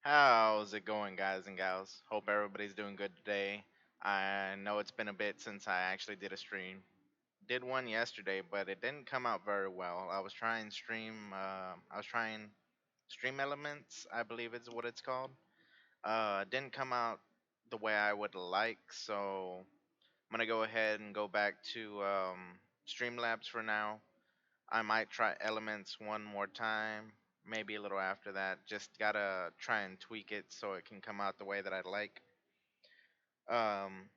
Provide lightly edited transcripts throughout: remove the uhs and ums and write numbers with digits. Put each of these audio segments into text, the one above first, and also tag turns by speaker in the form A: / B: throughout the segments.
A: How's it going, guys and gals? Hope everybody's doing good today. I know it's been a bit since I actually did a stream. Did one yesterday, but it didn't come out very well. I was trying Stream Elements, I believe is what it's called. Didn't come out the way I would like, so I'm gonna go ahead and go back to Streamlabs for now. I might try Elements one more time, maybe a little after that. Just gotta try and tweak it so it can come out the way that I'd like. Um,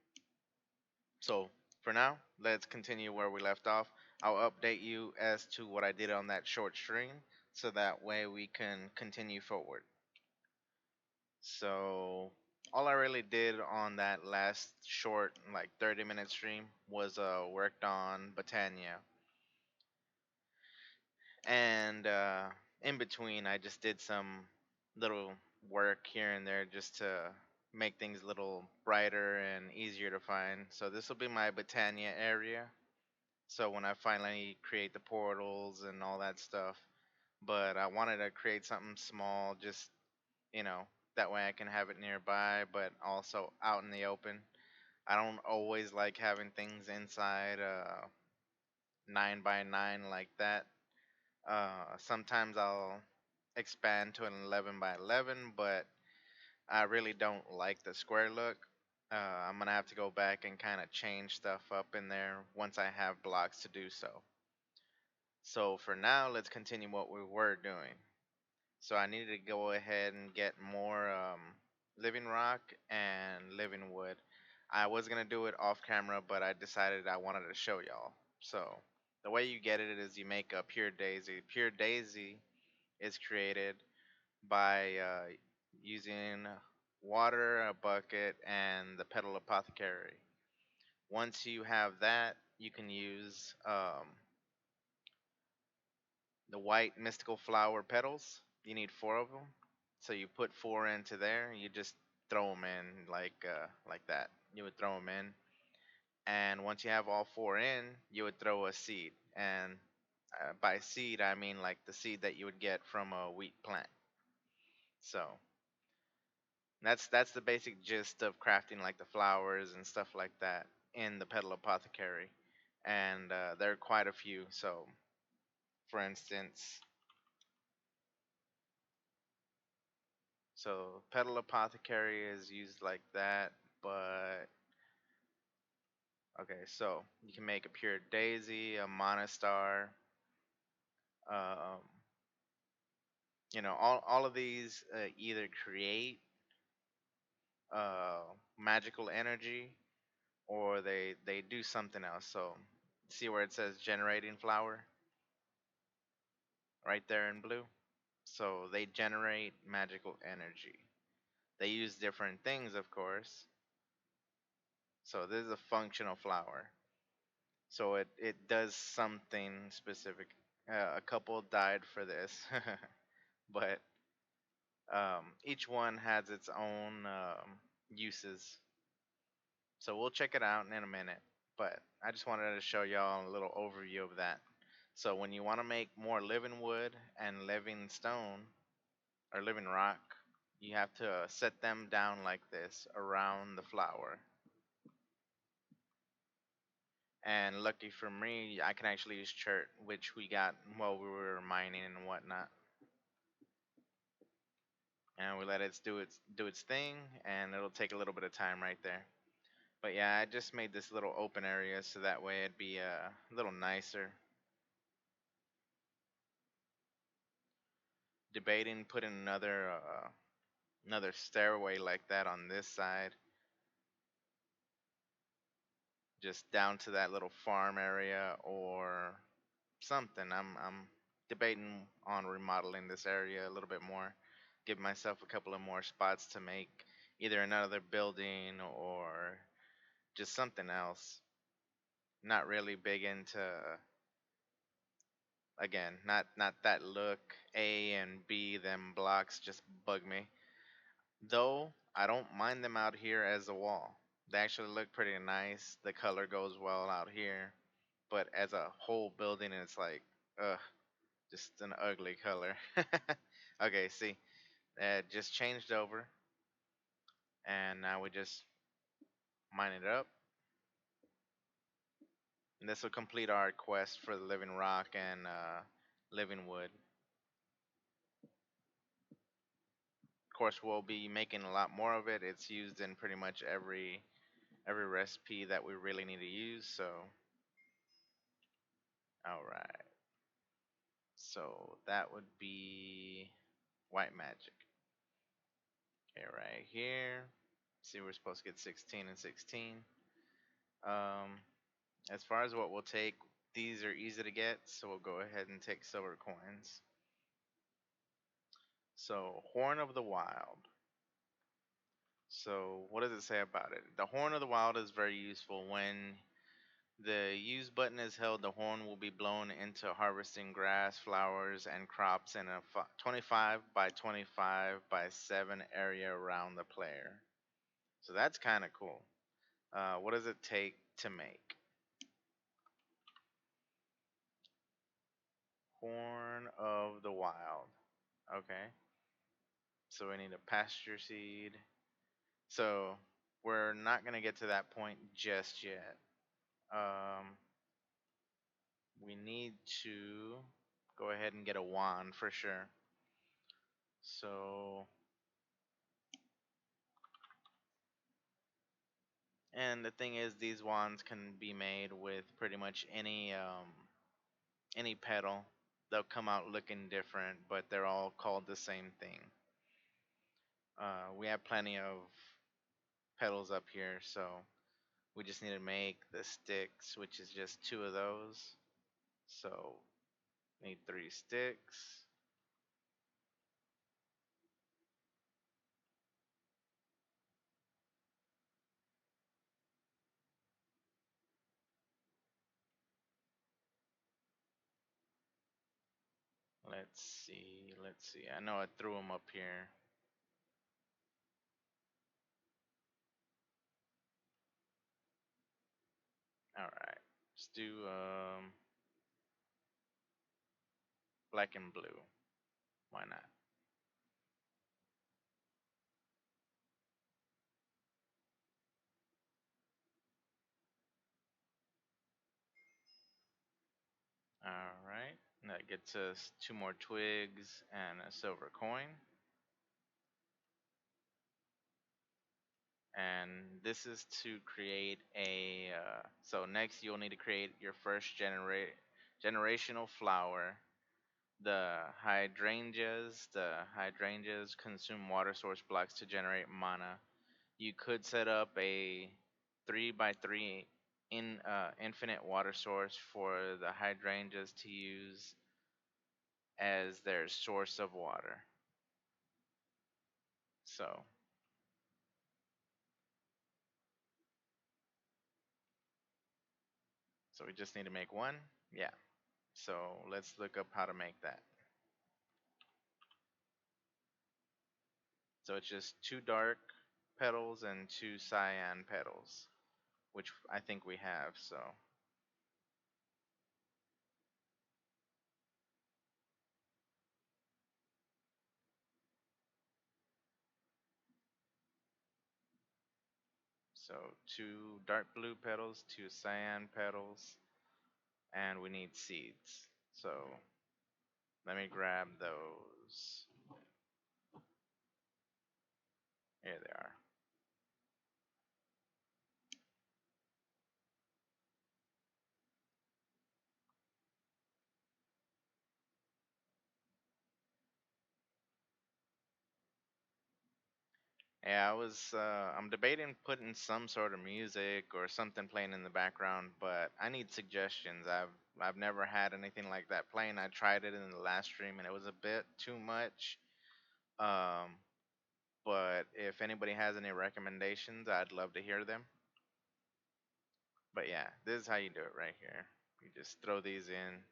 A: so for now, let's continue where we left off. I'll update you as to what I did on that short stream, so that way we can continue forward. So all I really did on that last short, like 30-minute stream, was worked on Botania, and in between I just did some little work here and there just to make things a little brighter and easier to find. So this will be my Botania area, so when I finally create the portals and all that stuff. But I wanted to create something small, just, you know, that way I can have it nearby but also out in the open. I don't always like having things inside 9 by 9 like that. Sometimes I'll expand to an 11 by 11, but I really don't like the square look. I'm gonna have to go back and kind of change stuff up in there once I have blocks to do so. So for now, let's continue what we were doing. So I needed to go ahead and get more living rock and living wood. I was gonna do it off camera, but I decided I wanted to show y'all. So the way you get it is you make a pure daisy. Pure daisy is created by using water, a bucket, and the petal apothecary. Once you have that, you can use the white mystical flower petals. You need four of them. So you put four into there. You just throw them in like that. You would throw them in, and once you have all four in, you would throw a seed. And by seed, I mean like the seed that you would get from a wheat plant. So that's the basic gist of crafting like the flowers and stuff like that in the petal apothecary, and there are quite a few. So, for instance, petal apothecary is used like that, but okay, so you can make a pure daisy, a monostar, um, all of these either create magical energy or they do something else. So see where it says generating flower right there in blue. So they generate magical energy. They use different things, of course. So this is a functional flower. So it does something specific. A couple died for this, but each one has its own uses. So we'll check it out in a minute. But I just wanted to show y'all a little overview of that. So when you want to make more living wood and living stone or living rock, you have to set them down like this around the flower. And lucky for me, I can actually use chert, which we got while we were mining and whatnot. And we let it do its thing, and it'll take a little bit of time right there. But yeah, I just made this little open area so that way it'd be a little nicer. Debating putting another stairway like that on this side, just down to that little farm area or something. I'm debating on remodeling this area a little bit more, give myself a couple of more spots to make either another building or just something else. Not really big into, again, not that look. A and B, them blocks just bug me. Though I don't mind them out here as a wall. They actually look pretty nice. The color goes well out here. But as a whole building, it's like, ugh, just an ugly color. Okay, see. It just changed over, and now we just mine it up. And this will complete our quest for the living rock and living wood. Of course, we'll be making a lot more of it. It's used in pretty much every recipe that we really need to use. So, all right. So that would be white magic. Okay, right here. See, we're supposed to get 16 and 16. Um, as far as what we'll take, these are easy to get, so we'll go ahead and take silver coins. So, Horn of the Wild. So, what does it say about it? The Horn of the Wild is very useful. When the use button is held, the horn will be blown into harvesting grass, flowers, and crops in a 25 by 25 by 7 area around the player. So that's kind of cool. What does it take to make? Horn of the Wild. Okay. So we need a pasture seed. So we're not going to get to that point just yet. Um, we need to go ahead and get a wand for sure. So, and the thing is, these wands can be made with pretty much any petal. They'll come out looking different, but they're all called the same thing. We have plenty of petals up here, so we just need to make the sticks, which is just 2 of those. So need 3 sticks. Let's see. Let's see. I know I threw them up here. All right. Let's do black and blue. Why not? All right. That gets us 2 more twigs and a silver coin. And this is to create a. So next, you'll need to create your first generational flower. The hydrangeas consume water source blocks to generate mana. You could set up a 3 by 3 infinite water source for the hydrangeas to use as their source of water. So we just need to make one. Yeah. So let's look up how to make that. So it's just 2 dark petals and 2 cyan petals, which I think we have. So 2 dark blue petals, 2 cyan petals, and we need seeds. So let me grab those. Here they are. Yeah, I'm debating putting some sort of music or something playing in the background, but I need suggestions. I've never had anything like that playing. I tried it in the last stream and it was a bit too much. Um, but if anybody has any recommendations, I'd love to hear them. But yeah, this is how you do it right here. You just throw these in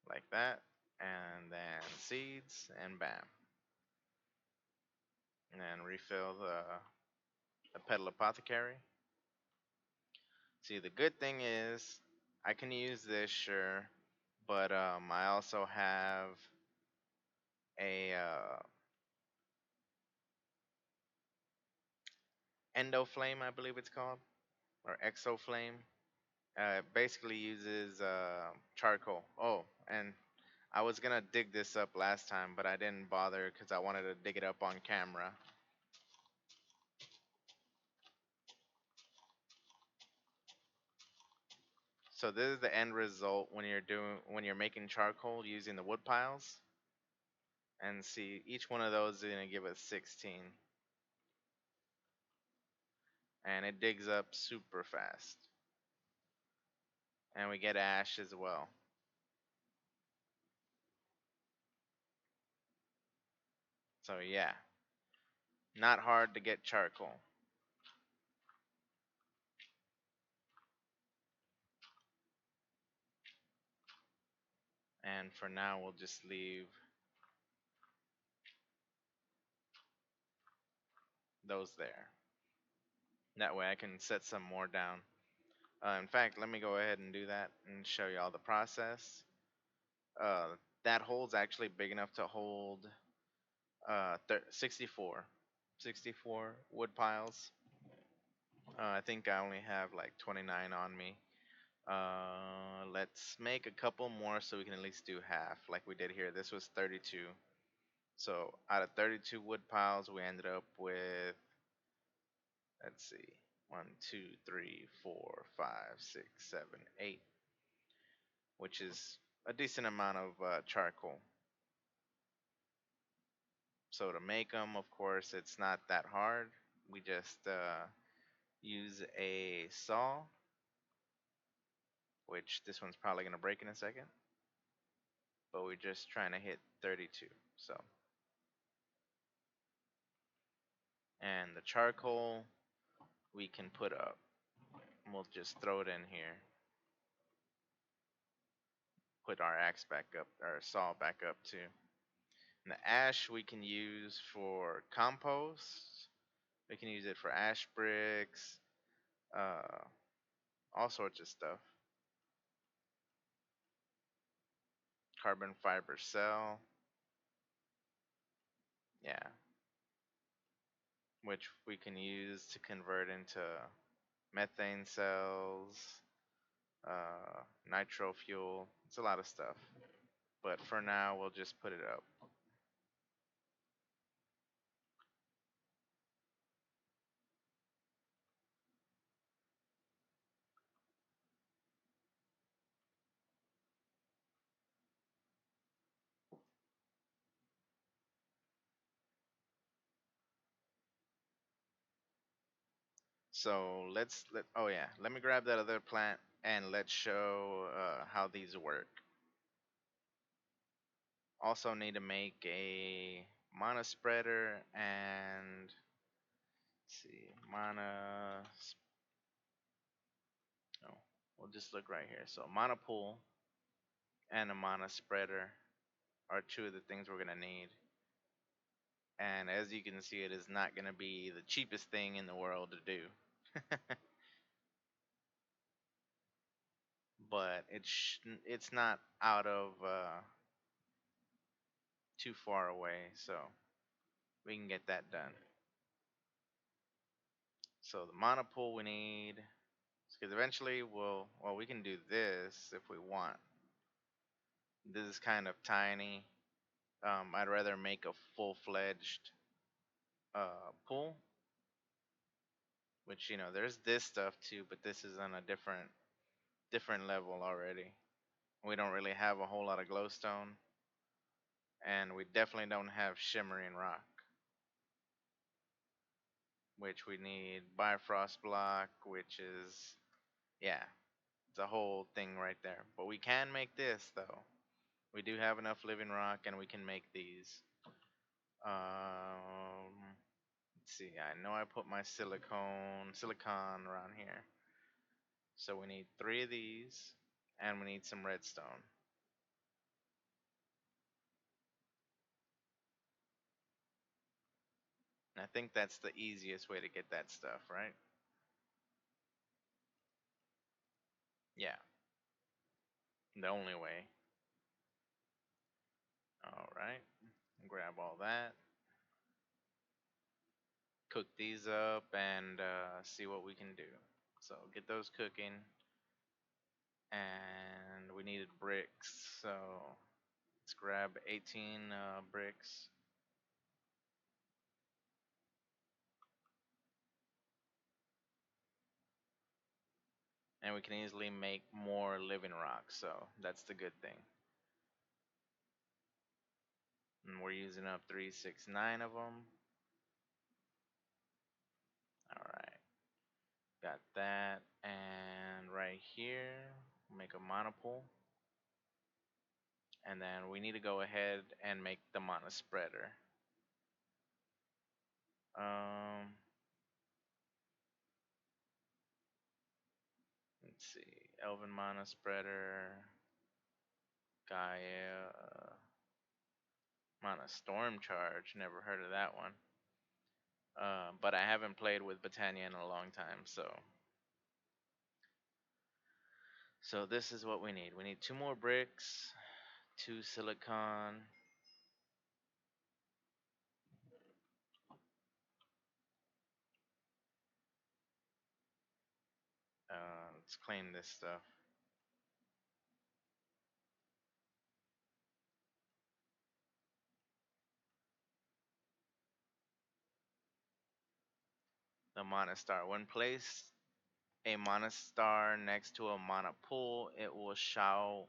A: like that, and then seeds, and bam. And then refill the petal apothecary. See, the good thing is I can use this, sure, but I also have a endo flame, I believe it's called, or exo flame. It basically uses charcoal. Oh, and I was gonna dig this up last time, but I didn't bother because I wanted to dig it up on camera. So this is the end result when you're making charcoal using the wood piles. And see, each one of those is gonna give us 16, and it digs up super fast. And we get ash as well. So yeah, not hard to get charcoal. And for now, we'll just leave those there. That way I can set some more down. In fact, let me go ahead and do that and show you all the process. Uh, that hole's actually big enough to hold 64. 64 wood piles. I think I only have like 29 on me. Let's make a couple more so we can at least do half like we did here. This was 32. So out of 32 wood piles, we ended up with, let's see, 1, 2, 3, 4, 5, 6, 7, 8, which is a decent amount of charcoal. So to make them, of course, it's not that hard. We just use a saw, which this one's probably going to break in a second, but we're just trying to hit 32. So, and the charcoal we can put up. We'll just throw it in here. Put our axe back up, our saw back up too. And the ash we can use for compost. We can use it for ash bricks, uh, all sorts of stuff. Carbon fiber cell, yeah, which we can use to convert into methane cells, nitro fuel. It's a lot of stuff. But for now, we'll just put it up. So oh yeah, let me grab that other plant and let's show how these work. Also need to make a mana spreader and let's see, no, we'll just look right here. So mana pool and a mana spreader are two of the things we're gonna need. And as you can see, it is not gonna be the cheapest thing in the world to do. But it's not out of too far away, so we can get that done. So the mana pool we need, because eventually we can do this if we want. This is kind of tiny. I'd rather make a full-fledged pool, which there's this stuff too, but this is on a different level already. We don't really have a whole lot of glowstone, and we definitely don't have shimmering rock, which we need bifrost block, which is, yeah, it's a whole thing right there. But we can make this though. We do have enough living rock, and we can make these. Let's see. I know I put my silicon around here. So we need 3 of these, and we need some redstone. And I think that's the easiest way to get that stuff, right? Yeah, the only way. All right. grab all that, cook these up, and see what we can do. So get those cooking, and we needed bricks. So let's grab 18 bricks, and we can easily make more living rocks. So that's the good thing. And we're using up 369 of them. All right, got that. And right here, make a monopool. And then we need to go ahead and make the mana spreader. Let's see, Elven mana spreader, Gaia, mana storm charge. Never heard of that one. But I haven't played with Botania in a long time, so this is what we need. We need 2 more bricks, 2 silicon. Let's clean this stuff. The mana star. When placed a mana star next to a mana pool, it'll show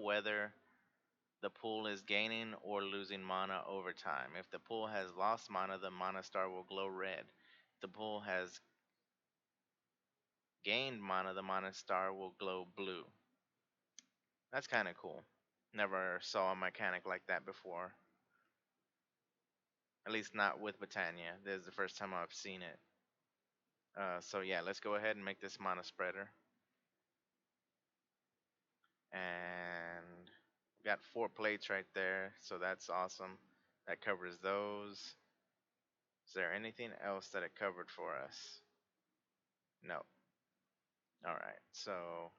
A: whether the pool is gaining or losing mana over time. If the pool has lost mana, the mana star will glow red. If the pool has gained mana, the mana star will glow blue. That's kind of cool. Never saw a mechanic like that before. At least not with Botania. This is the first time I've seen it. So yeah, let's go ahead and make this mana spreader. And we got 4 plates right there, so that's awesome. That covers those. Is there anything else that it covered for us? No. Alright, so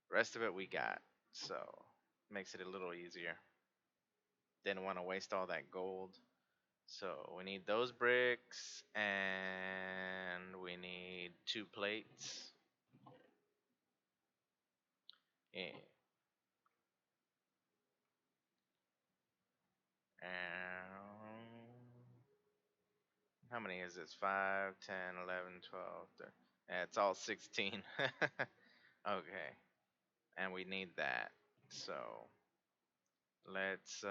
A: rest of it we got. So makes it a little easier. Didn't want to waste all that gold. So we need those bricks, and we need 2 plates. Yeah. And how many is this? 5, 10, 11, 12, 13. Yeah, it's all 16. Okay. And we need that. So let's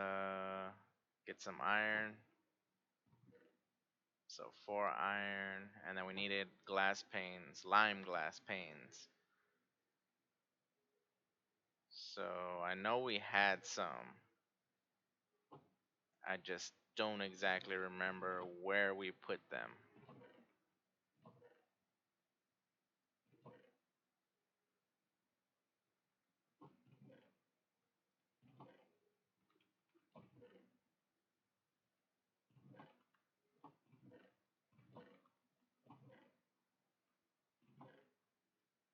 A: get some iron. So 4 iron, and then we needed glass panes, lime glass panes. So I know we had some. I just don't exactly remember where we put them.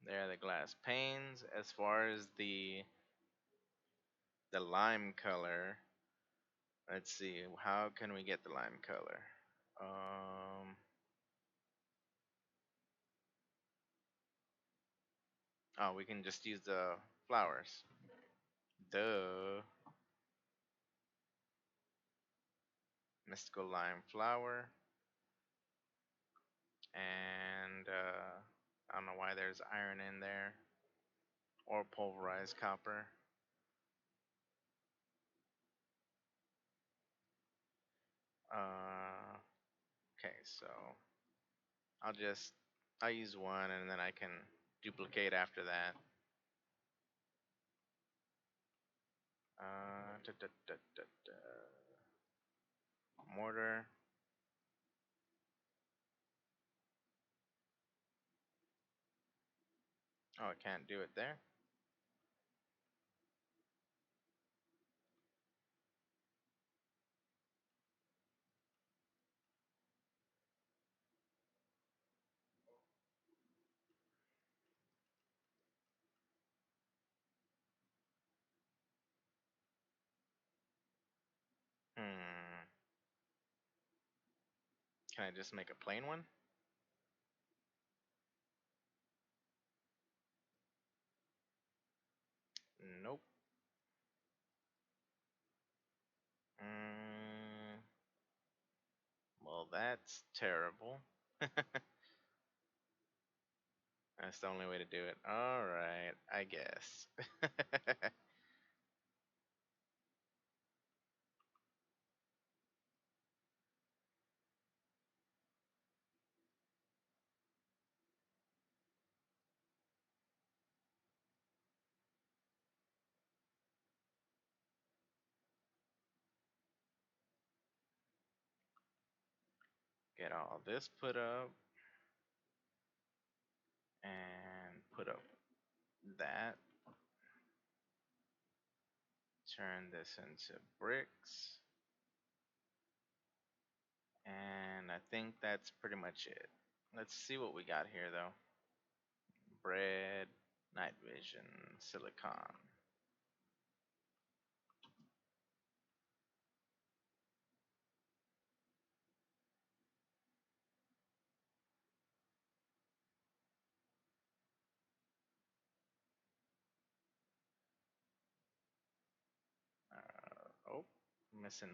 A: There are the glass panes. As far as the lime color, let's see, how can we get the lime color? Oh, we can just use the flowers. Duh. Mystical lime flower. And I don't know why there's iron in there. Or pulverized copper. Okay, so I'll use one, and then I can duplicate after that. Da, da, da, da, da. Mortar. Oh, I can't do it there. Can I just make a plain one? Nope. Mm, well, that's terrible. That's the only way to do it. All right, I guess. Get all this put up and put up that. Turn this into bricks. And I think that's pretty much it. Let's see what we got here though. Bread, night vision, silicon. Oh, missing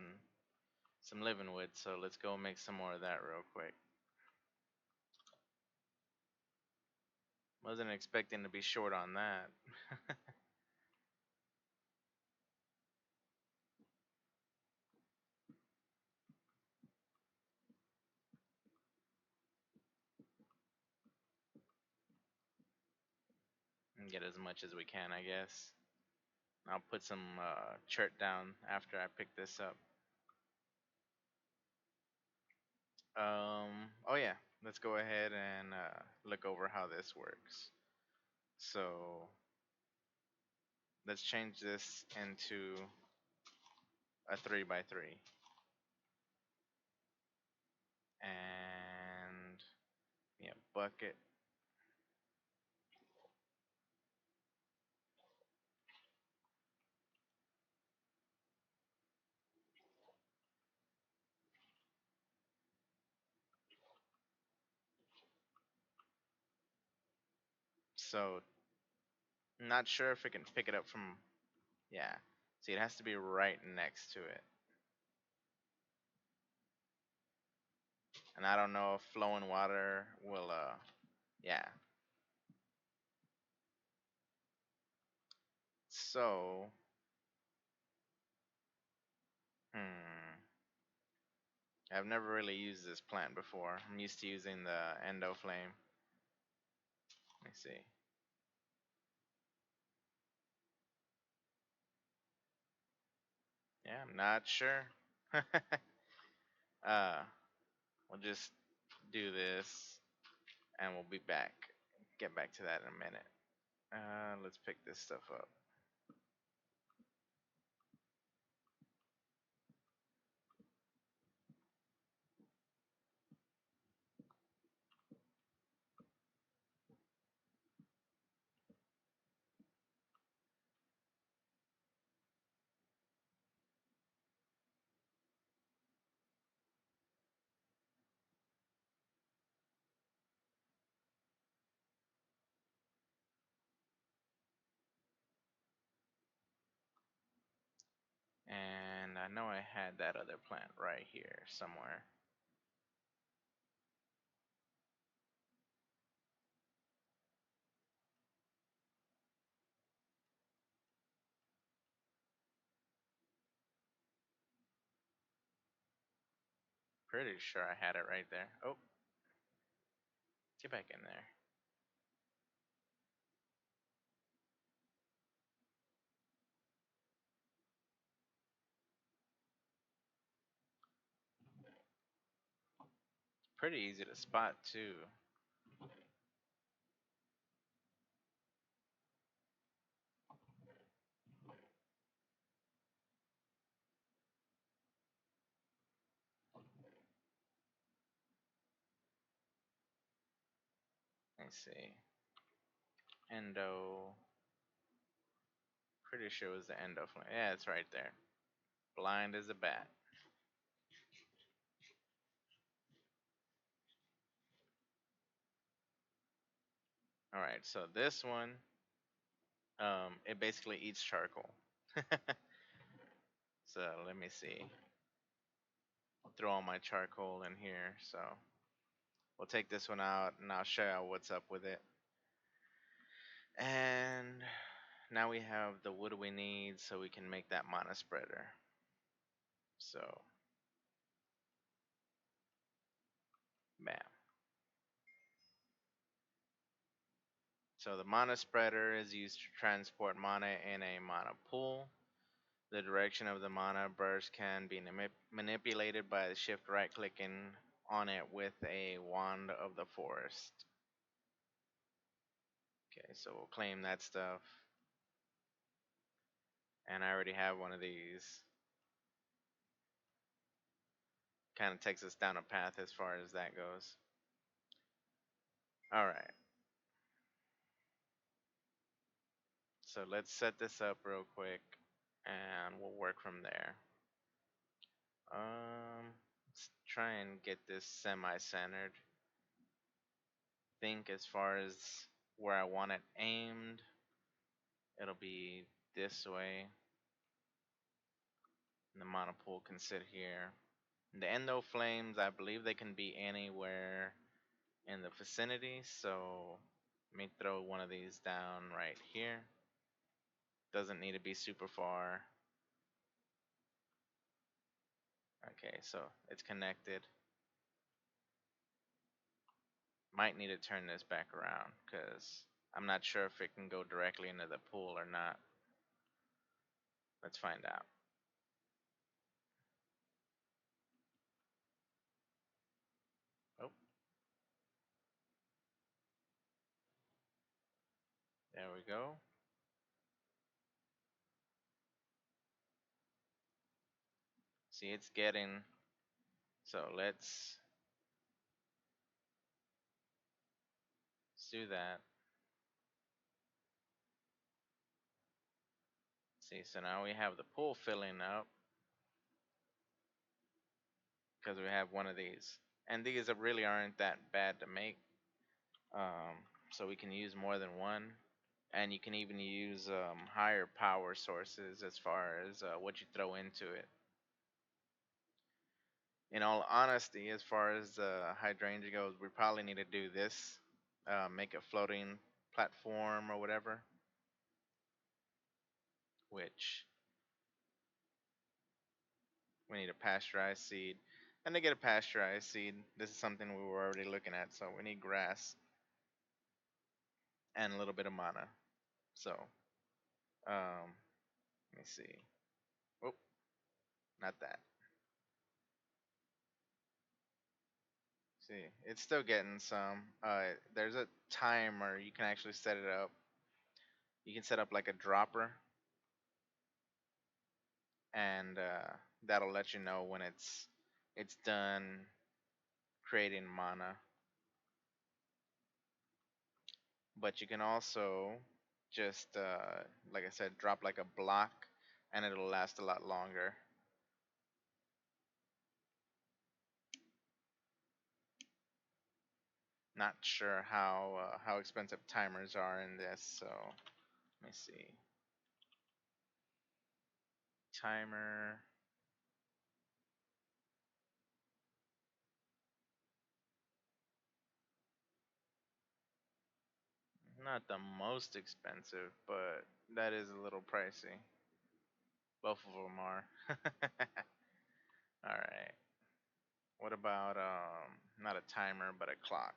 A: some living wood, so let's go make some more of that real quick. Wasn't expecting to be short on that. And get as much as we can, I guess. I'll put some chert down after I pick this up. Oh yeah, let's go ahead and look over how this works. So let's change this into a 3x3. And yeah, bucket. So not sure if it can pick it up from, yeah. See, it has to be right next to it. And I don't know if flowing water will, yeah. So, hmm. I've never really used this plant before. I'm used to using the endo flame. Let me see. Yeah, I'm not sure. uh, we'll just do this and we'll be back. Get back to that in a minute. Let's pick this stuff up. And I know I had that other plant right here somewhere. Pretty sure I had it right there. Oh, get back in there. Pretty easy to spot too. Let me see. Endo. Pretty sure it was the endo flame. Yeah, it's right there. Blind as a bat. All right, so this one, it basically eats charcoal. So let me see. I'll throw all my charcoal in here. So we'll take this one out, and I'll show you what's up with it. And now we have the wood we need, so we can make that mana spreader. So, bam. So the mana spreader is used to transport mana in a mana pool. The direction of the mana burst can be manipulated by the shift right clicking on it with a wand of the forest. Okay, so we'll claim that stuff. And I already have one of these. Kind of takes us down a path as far as that goes. Alright, so let's set this up real quick and we'll work from there. Let's try and get this semi-centered. Think as far as where I want it aimed, it'll be this way. And the monopool can sit here. And the endo flames, I believe they can be anywhere in the vicinity, so let me throw one of these down right here. Doesn't need to be super far. Okay, so it's connected. Might need to turn this back around because I'm not sure if it can go directly into the pool or not. Let's find out. Oh, there we go. See, it's getting. So let's do that. See, so now we have the pool filling up because we have one of these. And these really aren't that bad to make. So we can use more than one. And you can even use higher power sources as far as what you throw into it. In all honesty, as far as hydrangea goes, we probably need to do this. Make a floating platform or whatever. Which we need a pasteurized seed. And to get a pasteurized seed, this is something we were already looking at. So we need grass and a little bit of mana. So, let me see. Oh, not that. See, it's still getting some. There's a timer. You can actually set it up. You can set up like a dropper, and that'll let you know when it's done creating mana. But you can also just, like I said, drop like a block, and it'll last a lot longer. Not sure how expensive timers are in this, so let me see. Timer. Not the most expensive, but that is a little pricey. Both of them are. All right. What about not a timer but a clock?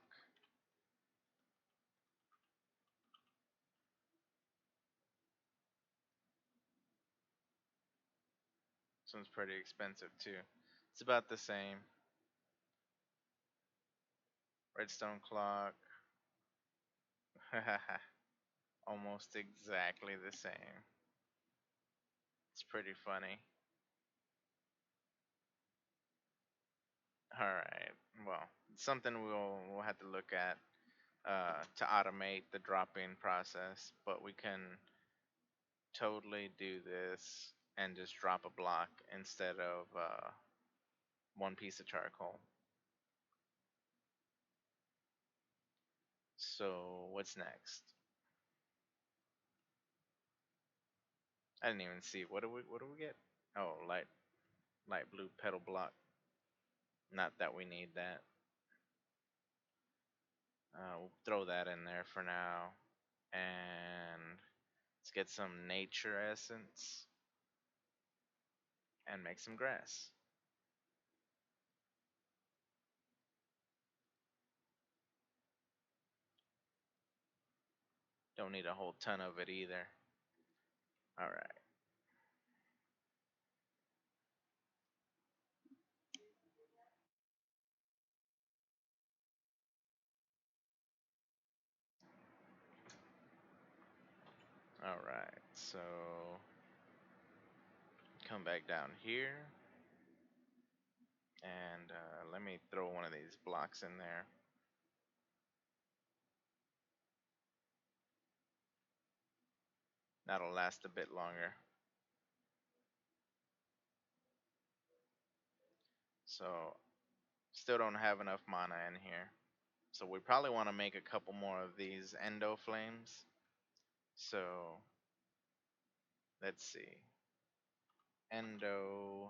A: This one's pretty expensive too. It's about the same. Redstone clock. Almost exactly the same. It's pretty funny. All right. Well, it's something we'll have to look at to automate the drop-in process, but we can totally do this and just drop a block instead of one piece of charcoal. So what's next? I didn't even see. What do we get? Oh, light blue pedal block. Not that we need that. We'll throw that in there for now. And let's get some nature essence and make some grass. Don't need a whole ton of it either. All right. All right. So come back down here and let me throw one of these blocks in there. That'll last a bit longer. So still don't have enough mana in here. So we probably want to make a couple more of these endo flames. So let's see. Endo.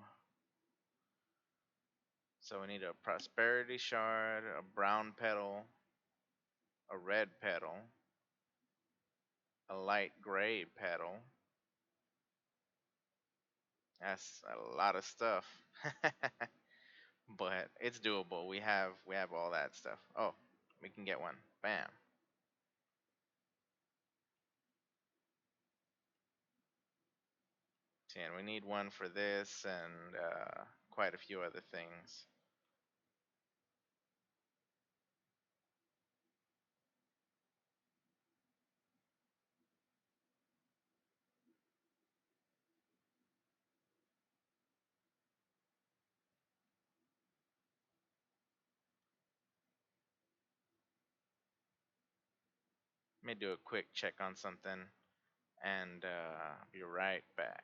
A: So we need a prosperity shard, a brown petal, a red petal, a light gray petal. That's a lot of stuff. But it's doable. We have all that stuff. Oh, we can get one. Bam. See, and we need one for this and quite a few other things. Let me do a quick check on something and be right back.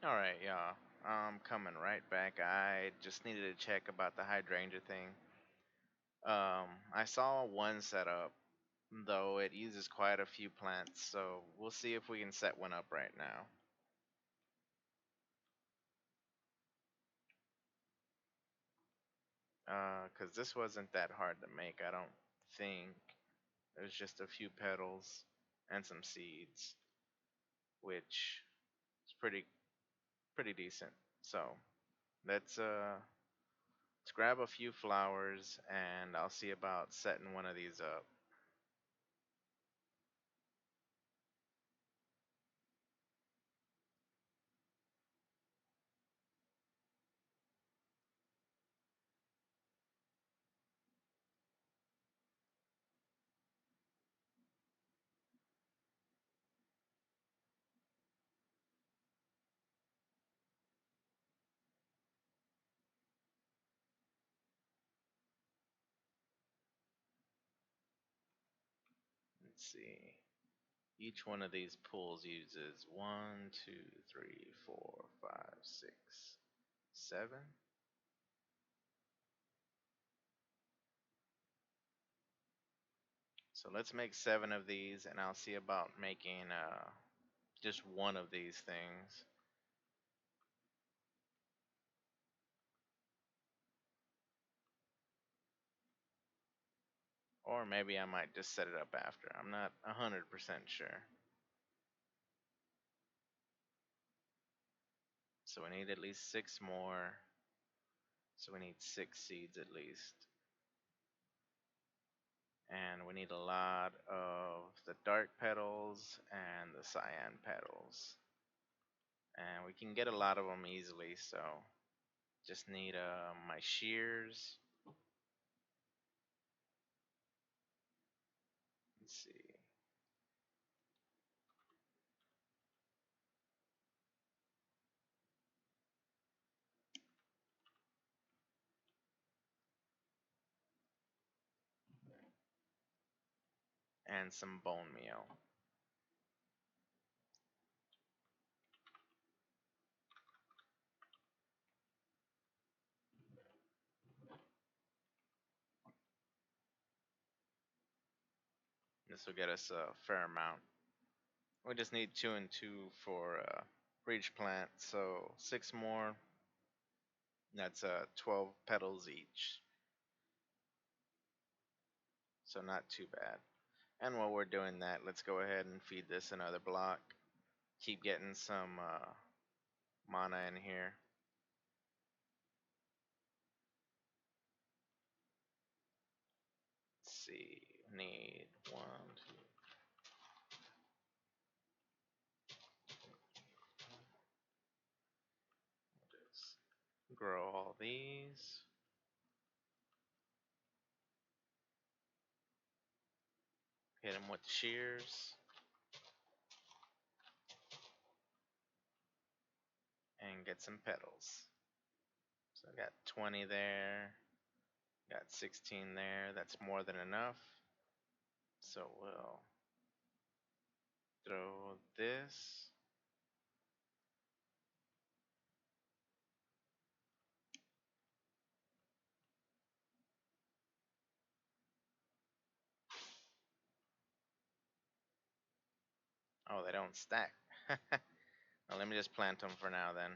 A: All right, y'all. I'm coming right back. I just needed to check about the hydrangea thing. I saw one setup, though it uses quite a few plants, so we'll see if we can set one up right now. Cause this wasn't that hard to make, I don't think. There's just a few petals and some seeds, which is pretty decent. So let's grab a few flowers and I'll see about setting one of these up. Let's see. Each one of these pools uses one, two, three, four, five, six, seven. So let's make seven of these, and I'll see about making just one of these things. Or maybe I might just set it up after. I'm not 100% sure. So we need at least six more. So we need six seeds at least. And we need a lot of the dark petals and the cyan petals. And we can get a lot of them easily, so just need my shears. Let's see. And some bone meal. This will get us a fair amount. We just need two and two for each plant, so six more. That's 12 petals each, so not too bad. And while we're doing that, let's go ahead and feed this another block. Keep getting some mana in here. Let's see, need one, two. Just grow all these. Hit them with the shears. And get some petals. So I got 20 there. Got 16 there. That's more than enough. So we'll throw this. Oh, they don't stack. Well, let me just plant them for now then.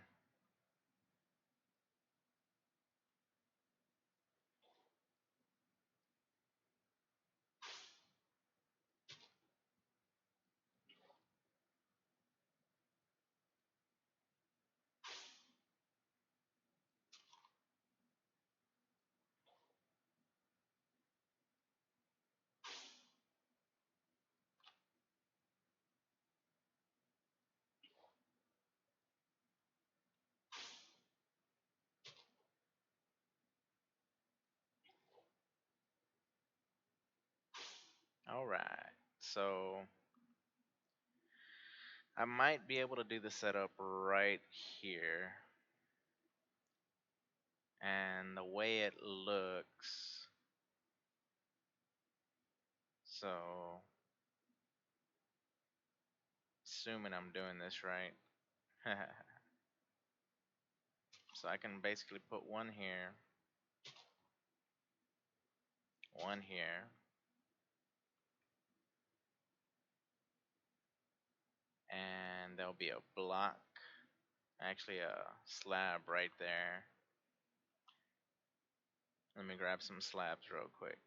A: All right. So I might be able to do the setup right here. And the way it looks, so assuming I'm doing this right. So I can basically put one here, and there'll be a block, actually a slab right there. Let me grab some slabs real quick.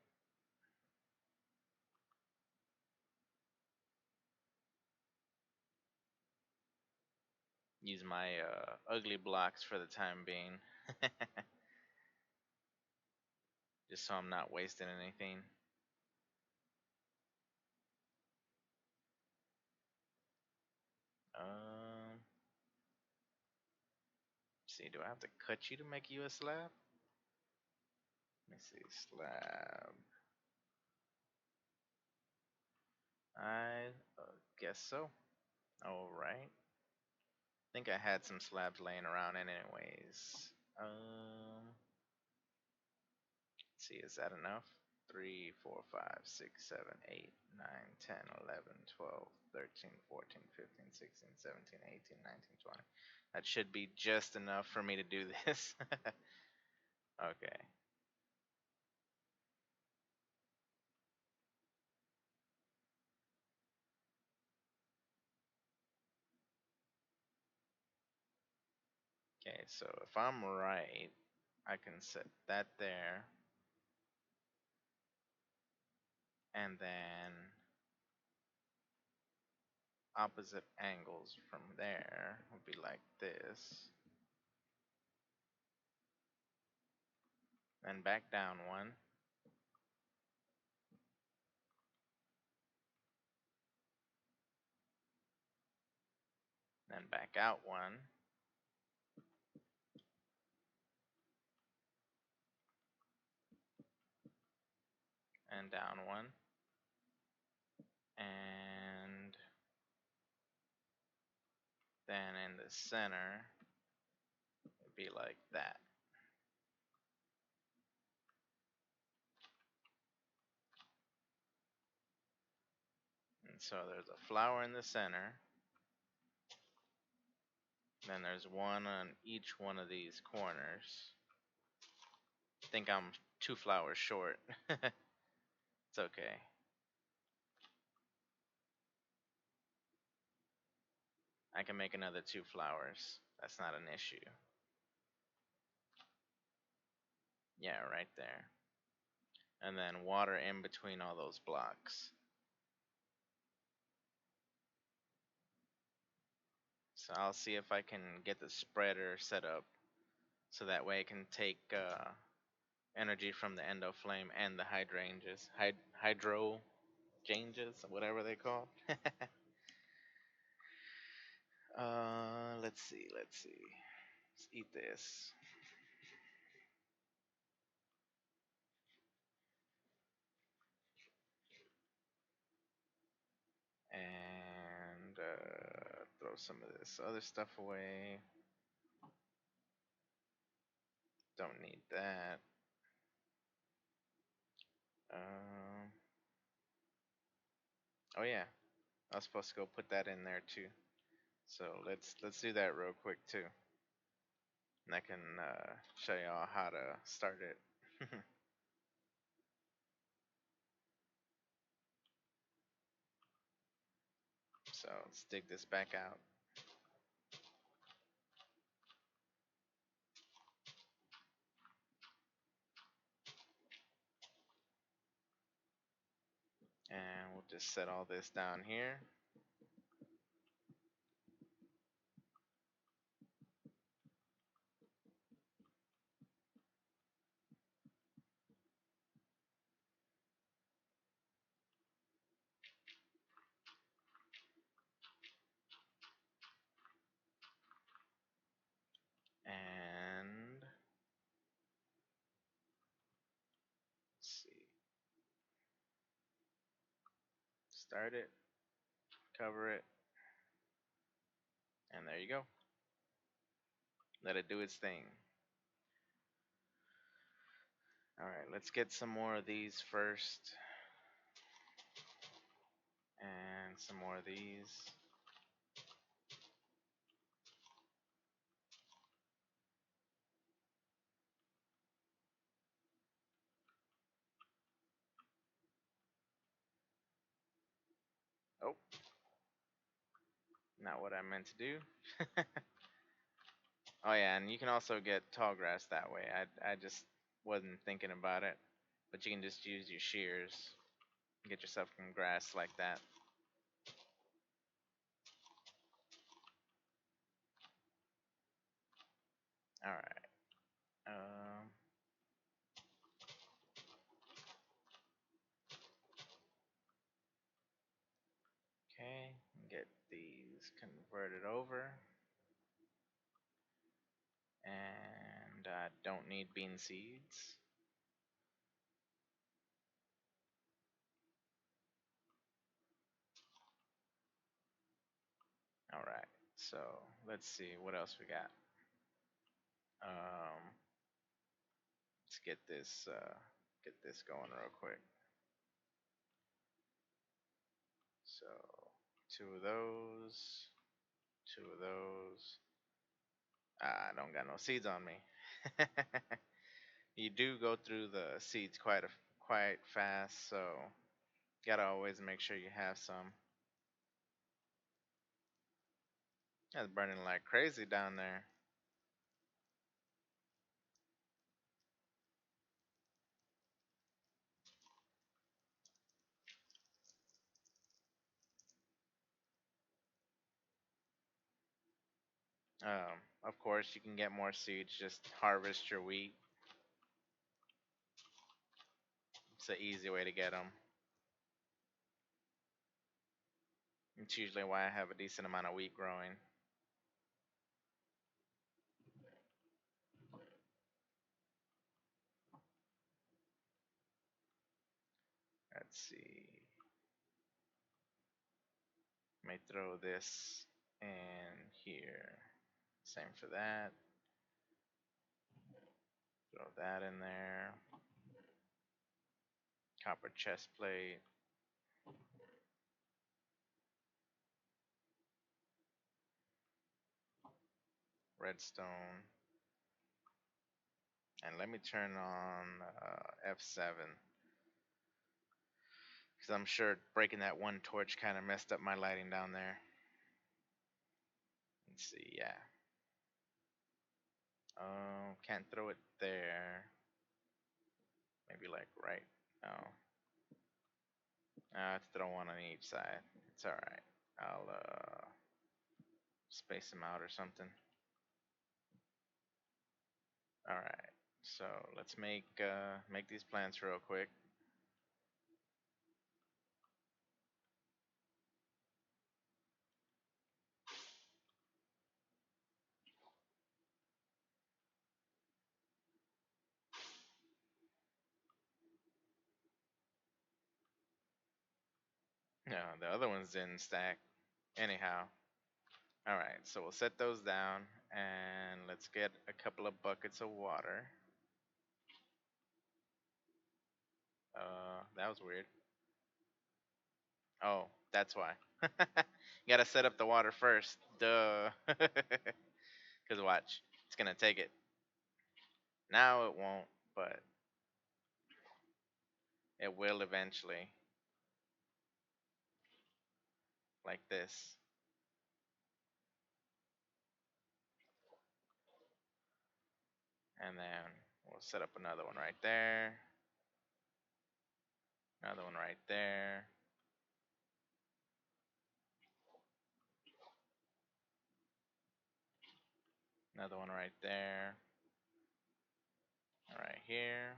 A: Use my ugly blocks for the time being. Just so I'm not wasting anything. See, do I have to cut you to make you a slab? Let me see, slab. I guess so. Alright. I think I had some slabs laying around anyways. Let's see, is that enough? 3, 4, 5, 6, 7, 8, 9, 10, 11, 12, 13, 14, 15, 16, 17, 18, 19, 20. That should be just enough for me to do this. Okay. Okay, so if I'm right, I can set that there. And then opposite angles from there would be like this. Then back down one. Then back out one. And down one. And then in the center, it'd be like that. And so there's a flower in the center. Then there's one on each one of these corners. I think I'm 2 flowers short. It's okay. I can make another 2 flowers. That's not an issue. Yeah, right there. And then water in between all those blocks. So I'll see if I can get the spreader set up so that way it can take energy from the endo flame and the hydrangeas, hydrojanges, whatever they call. Let's see. Let's eat this. And throw some of this other stuff away. Don't need that. Oh yeah, I was supposed to go put that in there too. So let's do that real quick too, and I can show y'all how to start it. So let's dig this back out. And we'll just set all this down here. And let's see. Start it, cover it, and there you go. Let it do its thing. Alright, let's get some more of these first. And some more of these. not what I meant to do. Oh yeah, and you can also get tall grass that way. I just wasn't thinking about it, but you can just use your shears, get yourself some grass like that. All right. Um, okay, get these converted over, and I don't need bean seeds. All right. So let's see what else we got. Um, let's get this going real quick. So two of those, two of those. I don't got no seeds on me. You do go through the seeds quite fast, so gotta always make sure you have some. That's burning like crazy down there. Of course, you can get more seeds. Just harvest your wheat. It's an easy way to get them. It's usually why I have a decent amount of wheat growing. Let's see. May throw this in here. Same for that. Throw that in there. Copper chest plate. Redstone. And let me turn on F7. Because I'm sure breaking that one torch kind of messed up my lighting down there. Let's see, yeah. Can't throw it there. Maybe like right. No. I have to throw one on each side. It's alright. I'll space them out or something. Alright. So let's make these plants real quick. No, the other ones didn't stack. Anyhow. Alright, so we'll set those down and let's get a couple of buckets of water. That was weird. Oh, that's why. You gotta set up the water first. Duh. Because watch, it's gonna take it. Now it won't, but it will eventually. Like this. And then we'll set up another one right there. Another one right there. Another one right there. Right here.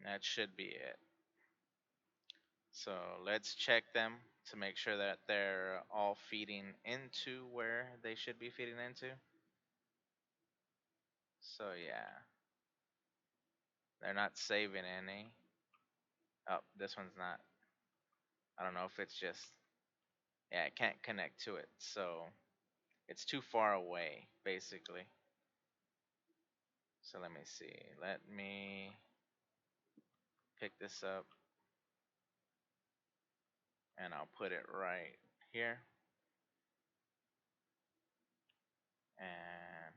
A: That should be it. So let's check them to make sure that they're all feeding into where they should be feeding into. So yeah, they're not saving any. Oh, this one's not. I don't know if it's just, yeah, it can't connect to it. So it's too far away, basically. So let me see. Let me pick this up and I'll put it right here. And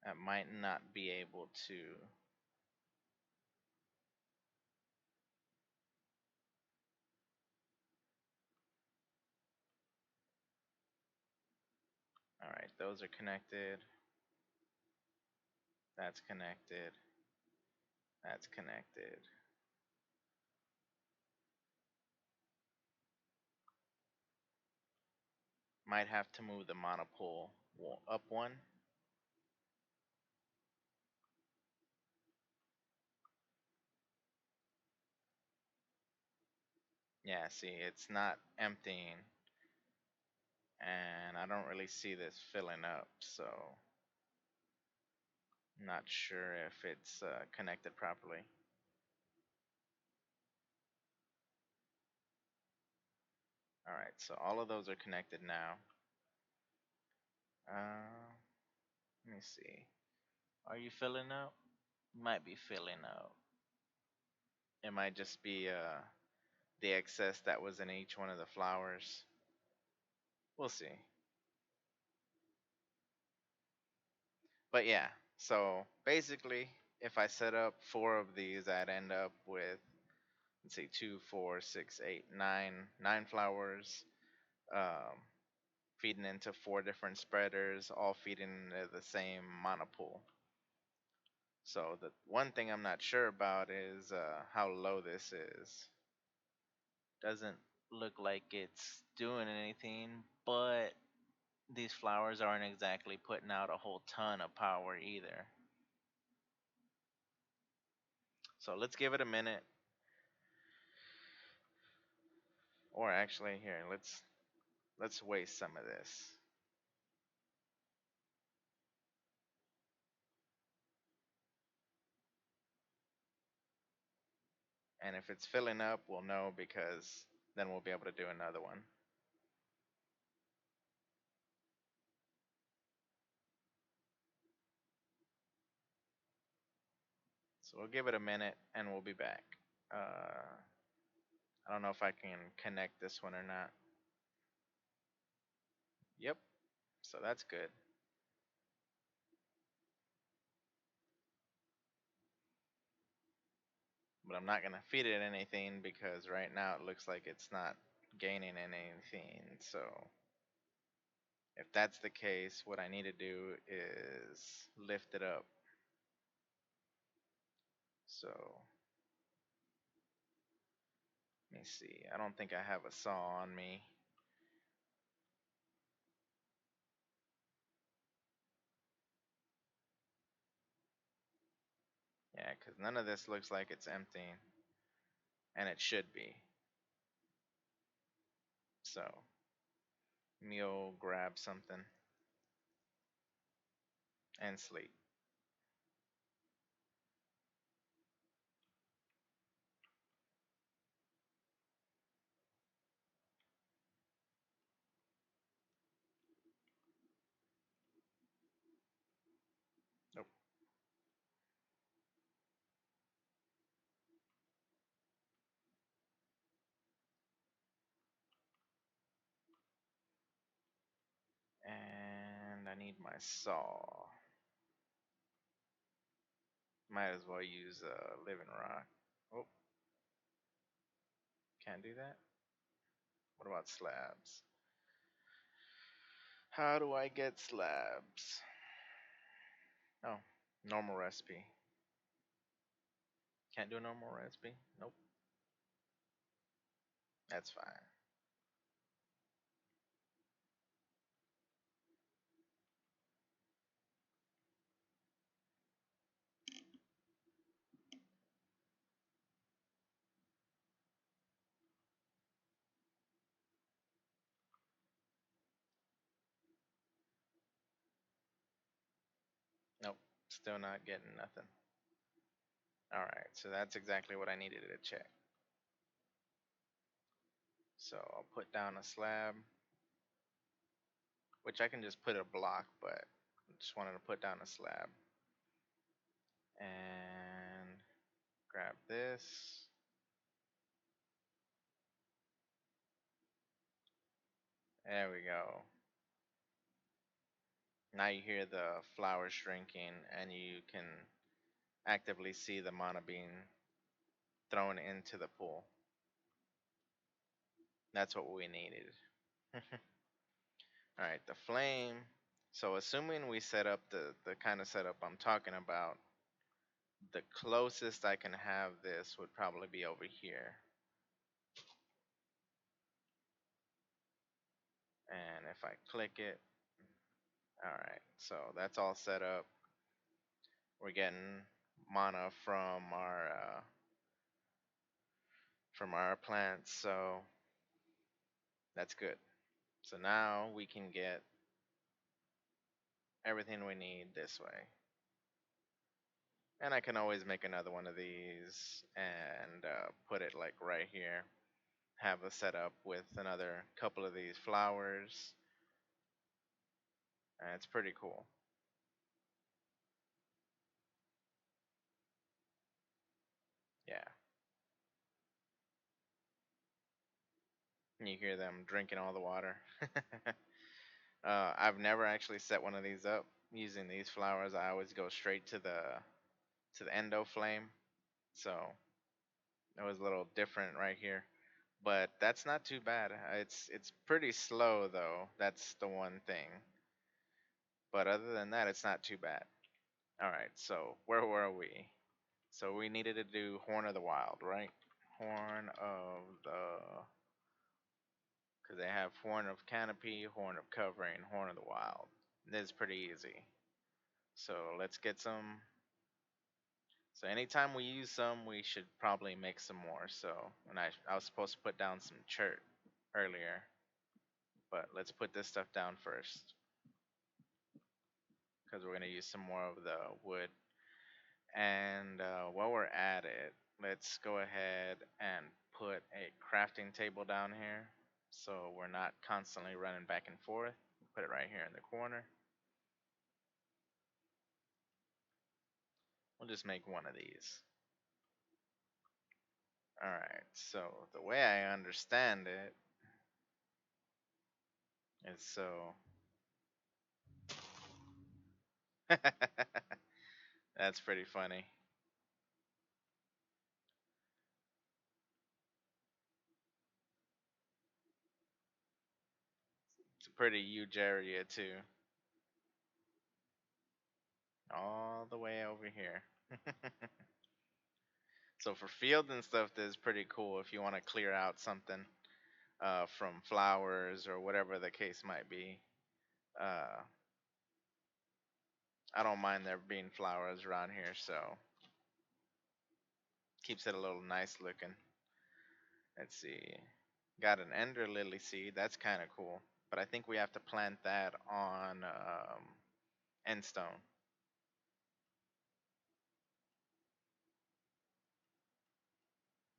A: I might not be able to. All right, those are connected. That's connected. That's connected. Might have to move the monopole up one. Yeah, see, it's not emptying, and I don't really see this filling up, so I'm not sure if it's connected properly. All right, so all of those are connected now. Let me see. Are you filling up? Might be filling up. It might just be the excess that was in each one of the flowers. We'll see. But yeah, so basically, if I set up 4 of these, I'd end up with, let's see, 2, 4, 6, 8, 9 flowers, um, feeding into 4 different spreaders, all feeding into the same monopool. So the one thing I'm not sure about is how low this is. Doesn't look like it's doing anything, but these flowers aren't exactly putting out a whole ton of power either. So let's give it a minute. Or actually, here, let's waste some of this. And if it's filling up, we'll know, because then we'll be able to do another one. So we'll give it a minute and we'll be back. I don't know if I can connect this one or not. Yep, so that's good. But I'm not going to feed it anything because right now it looks like it's not gaining anything. So if that's the case, what I need to do is lift it up. So let me see. I don't think I have a saw on me. Yeah, because none of this looks like it's emptying. And it should be. So me'll grab something and sleep. Nope. And I need my saw. Might as well use a living rock. Oh, can't do that? What about slabs? How do I get slabs? Oh, normal recipe. Can't do a normal recipe? Nope. That's fine. Nope. Still not getting nothing. Alright, so that's exactly what I needed to check. So I'll put down a slab, which I can just put a block, but I just wanted to put down a slab. And grab this. There we go. Now you hear the flowers shrinking, and you can actively see the mana being thrown into the pool. That's what we needed. All right, the flame. So assuming we set up the kind of setup I'm talking about, the closest I can have this would probably be over here. And if I click it, all right, so that's all set up. We're getting mana from our plants, so that's good. So now we can get everything we need this way. And I can always make another one of these and put it like right here. Have a setup with another couple of these flowers. And it's pretty cool. Yeah. And you hear them drinking all the water. I've never actually set one of these up using these flowers. I always go straight to the endo flame. So it was a little different right here. But that's not too bad. It's pretty slow though. That's the one thing. But other than that, it's not too bad. All right. So where were we? So we needed to do Horn of the Wild, right? Horn of the, because they have Horn of Canopy, Horn of Covering, Horn of the Wild. This is pretty easy. So let's get some. So anytime we use some, we should probably make some more. So when I was supposed to put down some chert earlier, but let's put this stuff down first because we're gonna use some more of the wood. And while we're at it, let's go ahead and put a crafting table down here so we're not constantly running back and forth. Put it right here in the corner. We'll just make one of these. Alright, so the way I understand it is so. That's pretty funny. It's a pretty huge area too. All the way over here. So for field and stuff, this is pretty cool if you want to clear out something from flowers or whatever the case might be. Uh, I don't mind there being flowers around here, so keeps it a little nice looking. Let's see. Got an ender lily seed. That's kind of cool. But I think we have to plant that on end stone.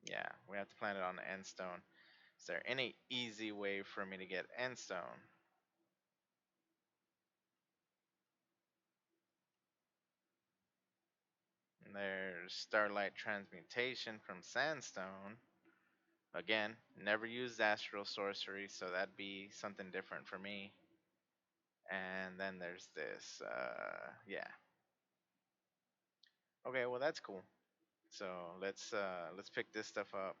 A: Yeah, we have to plant it on the end stone. Is there any easy way for me to get end stone? And there's starlight transmutation from sandstone. Again, never used astral sorcery, so that'd be something different for me. And then there's this. Yeah. Okay, well that's cool. So let's pick this stuff up.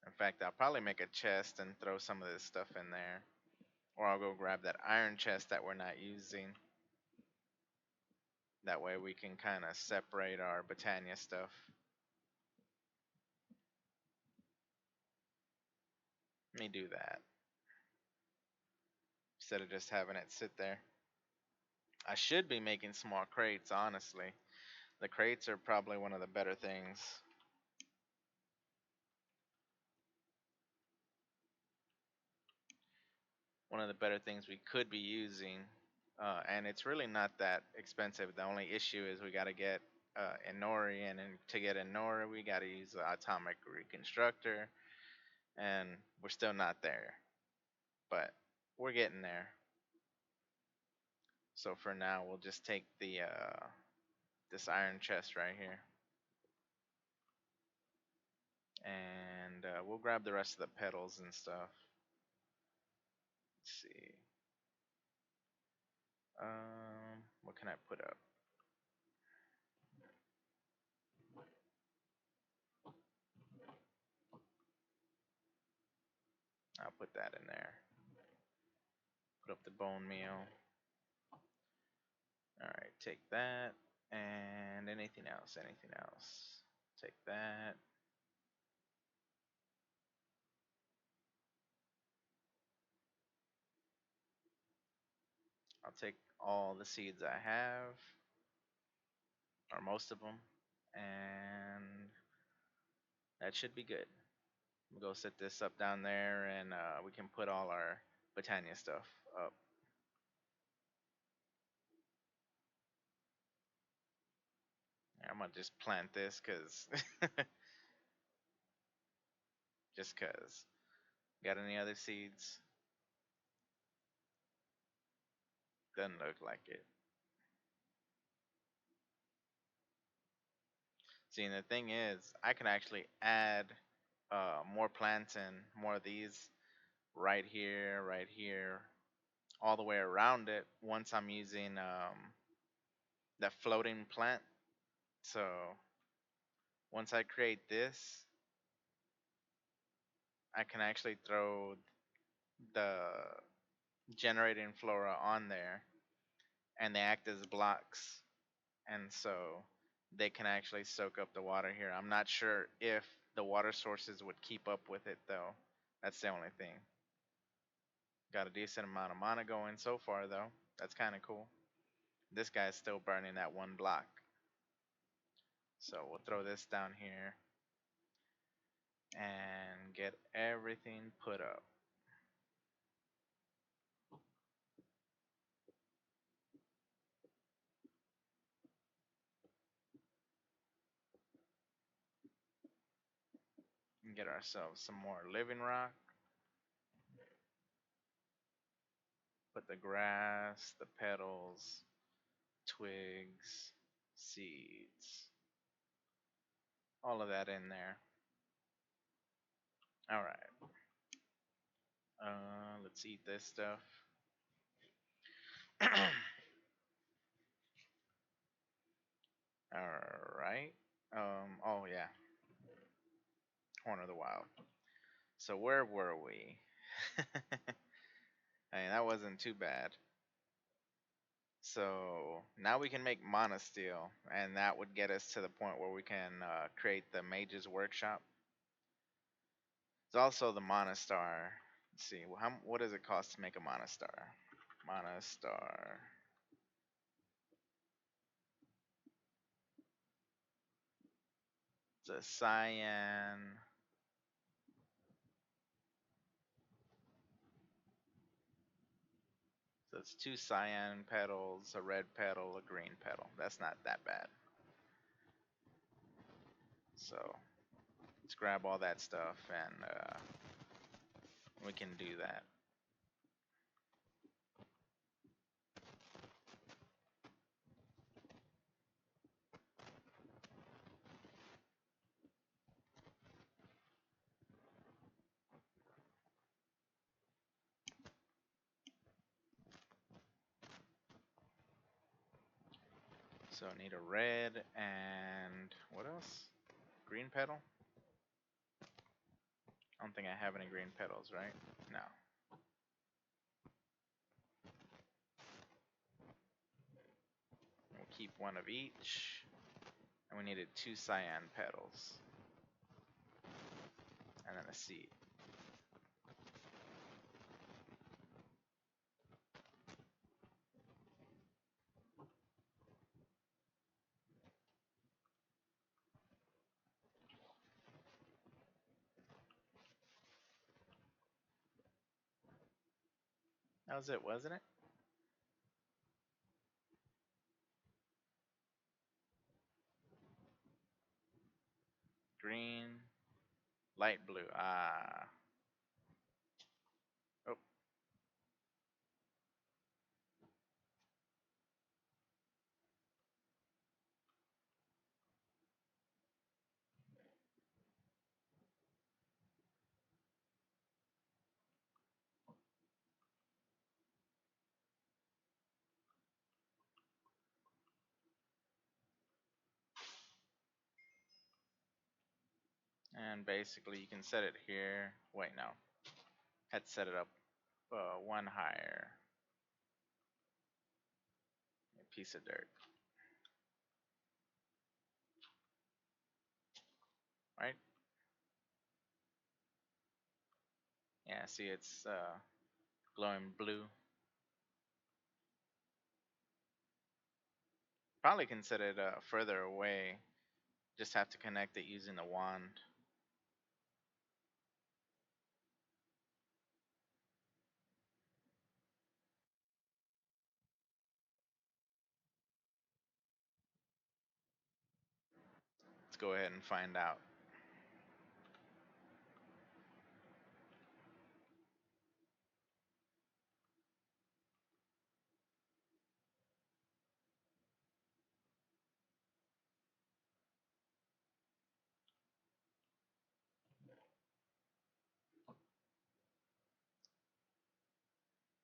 A: In fact, I'll probably make a chest and throw some of this stuff in there, or I'll go grab that iron chest that we're not using. That way we can kind of separate our botania stuff. Let me do that instead of just having it sit there. I should be making small crates, honestly. The crates are probably one of the better things. One of the better things we could be using, and it's really not that expensive. The only issue is we got to get Inori, and to get Inori, we got to use the atomic reconstructor, and we're still not there, but we're getting there. So for now, we'll just take the this iron chest right here, and we'll grab the rest of the petals and stuff. Let's see. What can I put up? I'll put that in there. Put up the bone meal. Alright, take that. And anything else? Anything else? Take that. I'll take all the seeds I have, or most of them, and that should be good. We'll go set this up down there, and we can put all our botania stuff up. I'm gonna just plant this cause just cause. Got any other seeds? Doesn't look like it. See, and the thing is, I can actually add more plants and more of these right here, all the way around it once I'm using that floating plant. So once I create this, I can actually throw the generating flora on there, and they act as blocks, and so they can actually soak up the water here. I'm not sure if the water sources would keep up with it though. That's the only thing. Got a decent amount of mana going so far though. That's kind of cool. This guy's still burning that one block. So we'll throw this down here and get everything put up. And get ourselves some more living rock. Put the grass, the petals, twigs, seeds, all of that in there. All right. Let's eat this stuff. All right. Oh yeah. Horn of the Wild. So where were we? I mean, that wasn't too bad. So now we can make mana steel, and that would get us to the point where we can create the Mage's Workshop. It's also the Mana Star. Let's see, what does it cost to make a Mana Star? Mana Star. It's a cyan. So it's 2 cyan petals, a red petal, a green petal. That's not that bad. So let's grab all that stuff and we can do that. So I need a red and what else? Green petal? I don't think I have any green petals, right? No. We'll keep one of each. And we needed 2 cyan petals. And then a seed. That was it, wasn't it? Green, light blue. Ah. Oh. And basically, you can set it here. Wait, no. Had to set it up one higher. A piece of dirt. Right? Yeah, see, it's glowing blue. Probably can set it further away. Just have to connect it using the wand. Let's go ahead and find out.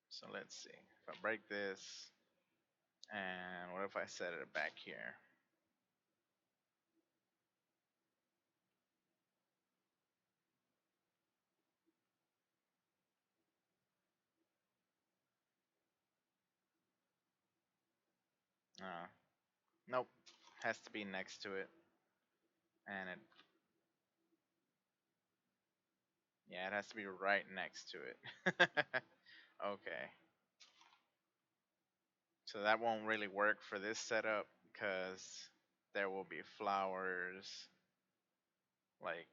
A: So let's see. If I break this, and what if I set it back here? Nope. Has to be next to it. And it, yeah, it has to be right next to it. Okay. So that won't really work for this setup because there will be flowers like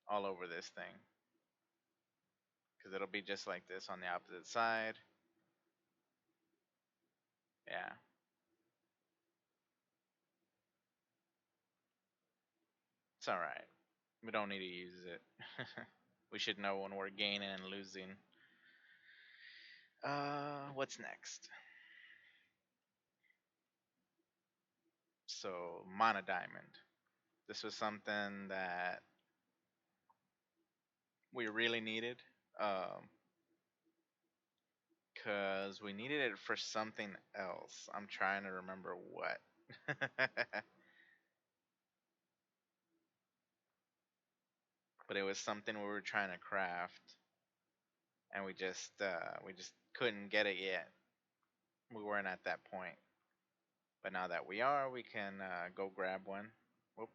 A: all over this thing. Because it'll be just like this on the opposite side. Yeah. It's alright. We don't need to use it. We should know when we're gaining and losing. What's next? So, Mana Diamond. This was something that we really needed. Because we needed it for something else. I'm trying to remember what. But it was something we were trying to craft, and we just couldn't get it yet. We weren't at that point. But now that we are, we can go grab one. Whoop.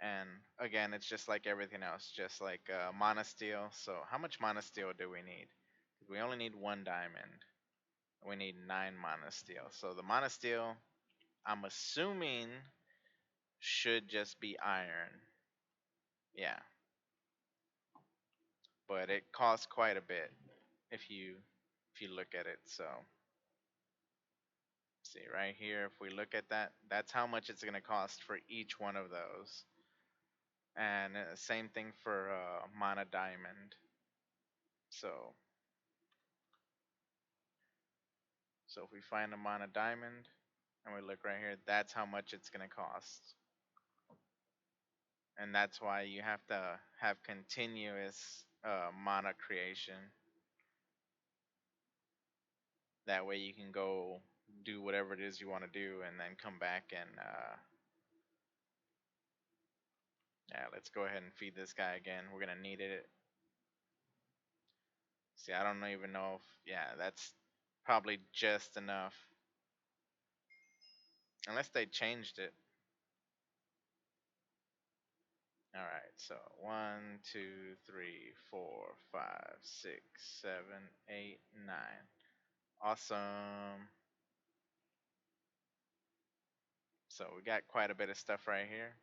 A: And again, it's just like everything else, just like mana steel. So how much mana steel do we need? We only need one diamond. We need 9 mana steel. So the mana steel, I'm assuming, should just be iron. Yeah, but it costs quite a bit if you look at it. So see right here, if we look at that, that's how much it's gonna cost for each one of those. And same thing for mana diamond. So if we find a mana diamond and we look right here, that's how much it's gonna cost. And that's why you have to have continuous mana creation. That way you can go do whatever it is you want to do and then come back and yeah, let's go ahead and feed this guy again. We're gonna need it. See, I don't even know if, yeah, that's probably just enough. Unless they changed it. Alright, so 1, 2, 3, 4, 5, 6, 7, 8, 9. Awesome. So we got quite a bit of stuff right here.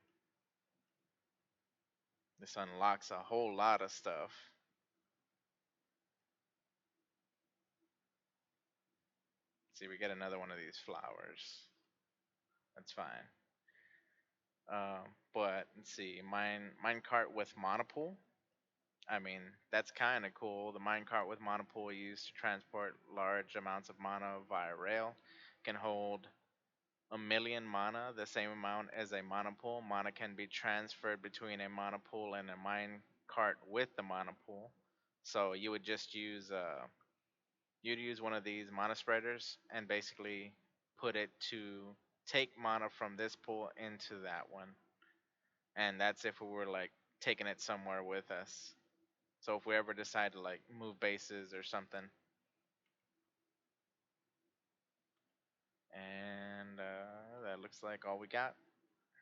A: This unlocks a whole lot of stuff. See, we get another one of these flowers. That's fine. But let's see, minecart with monopool. I mean, that's kind of cool. The minecart with monopool used to transport large amounts of mana via rail can hold 1,000,000 mana, the same amount as a monopool. Mana can be transferred between a monopool and a minecart with the monopool. So you would just use you'd use one of these mana spreaders and basically put it to take mana from this pool into that one, and that's if we were like taking it somewhere with us. So if we ever decide to like move bases or something, and that looks like all we got.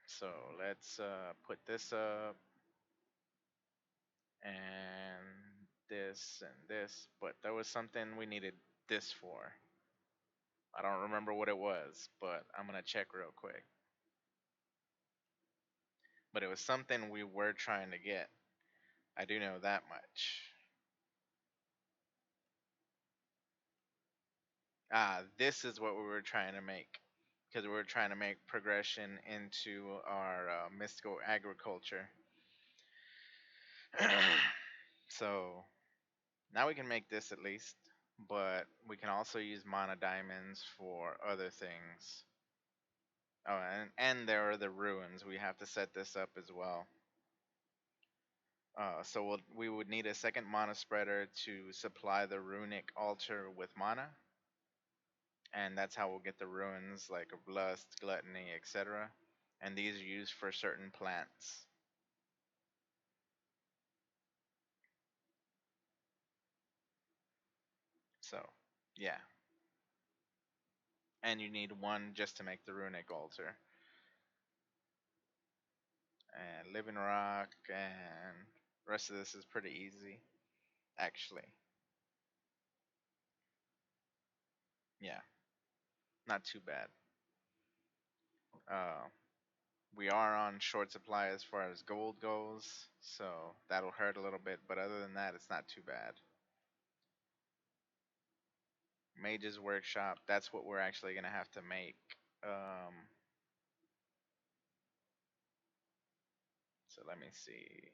A: So let's put this up and this, but there was something we needed this for. I don't remember what it was, but I'm gonna check real quick. But it was something we were trying to get. I do know that much. This is what we were trying to make. Because we were trying to make progression into our mystical agriculture. So now we can make this at least. But we can also use mana diamonds for other things. Oh, and there are the ruins. We have to set this up as well. So we would need a second mana spreader to supply the runic altar with mana, and that's how we'll get the ruins like of lust, gluttony, etc. And these are used for certain plants. So, yeah, and you need one just to make the runic altar. And living rock, and the rest of this is pretty easy, actually. Yeah, not too bad. Uh, we are on short supply as far as gold goes, so that'll hurt a little bit. But other than that, it's not too bad. Mage's workshop. That's what we're actually gonna have to make. Um, so let me see.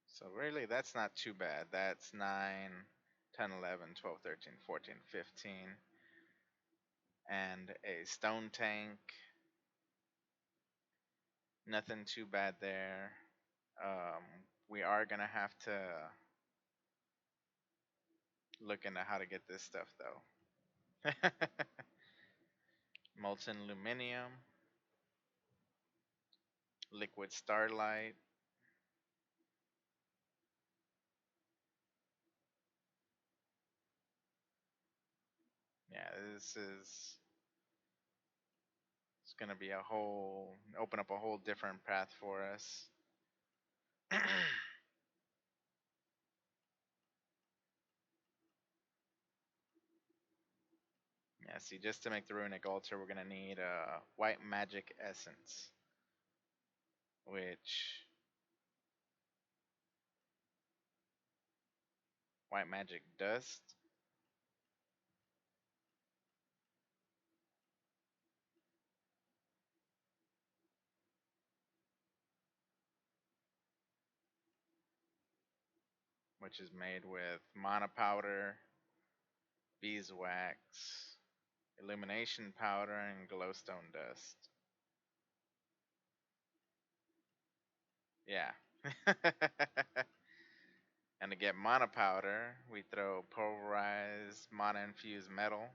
A: So really, that's not too bad. That's 9, 10, 11, 12, 13, 14, 15, and a stone tank. Nothing too bad there. Um, we are gonna have to look into how to get this stuff though. Molten aluminium, liquid starlight. Yeah, this is it's gonna be a whole open up a whole different path for us. Yeah, see, just to make the runic altar, we're gonna need a white magic essence, which white magic dust, which is made with mana powder, beeswax, illumination powder, and glowstone dust. Yeah. And to get mana powder, we throw pulverized mana infused metal.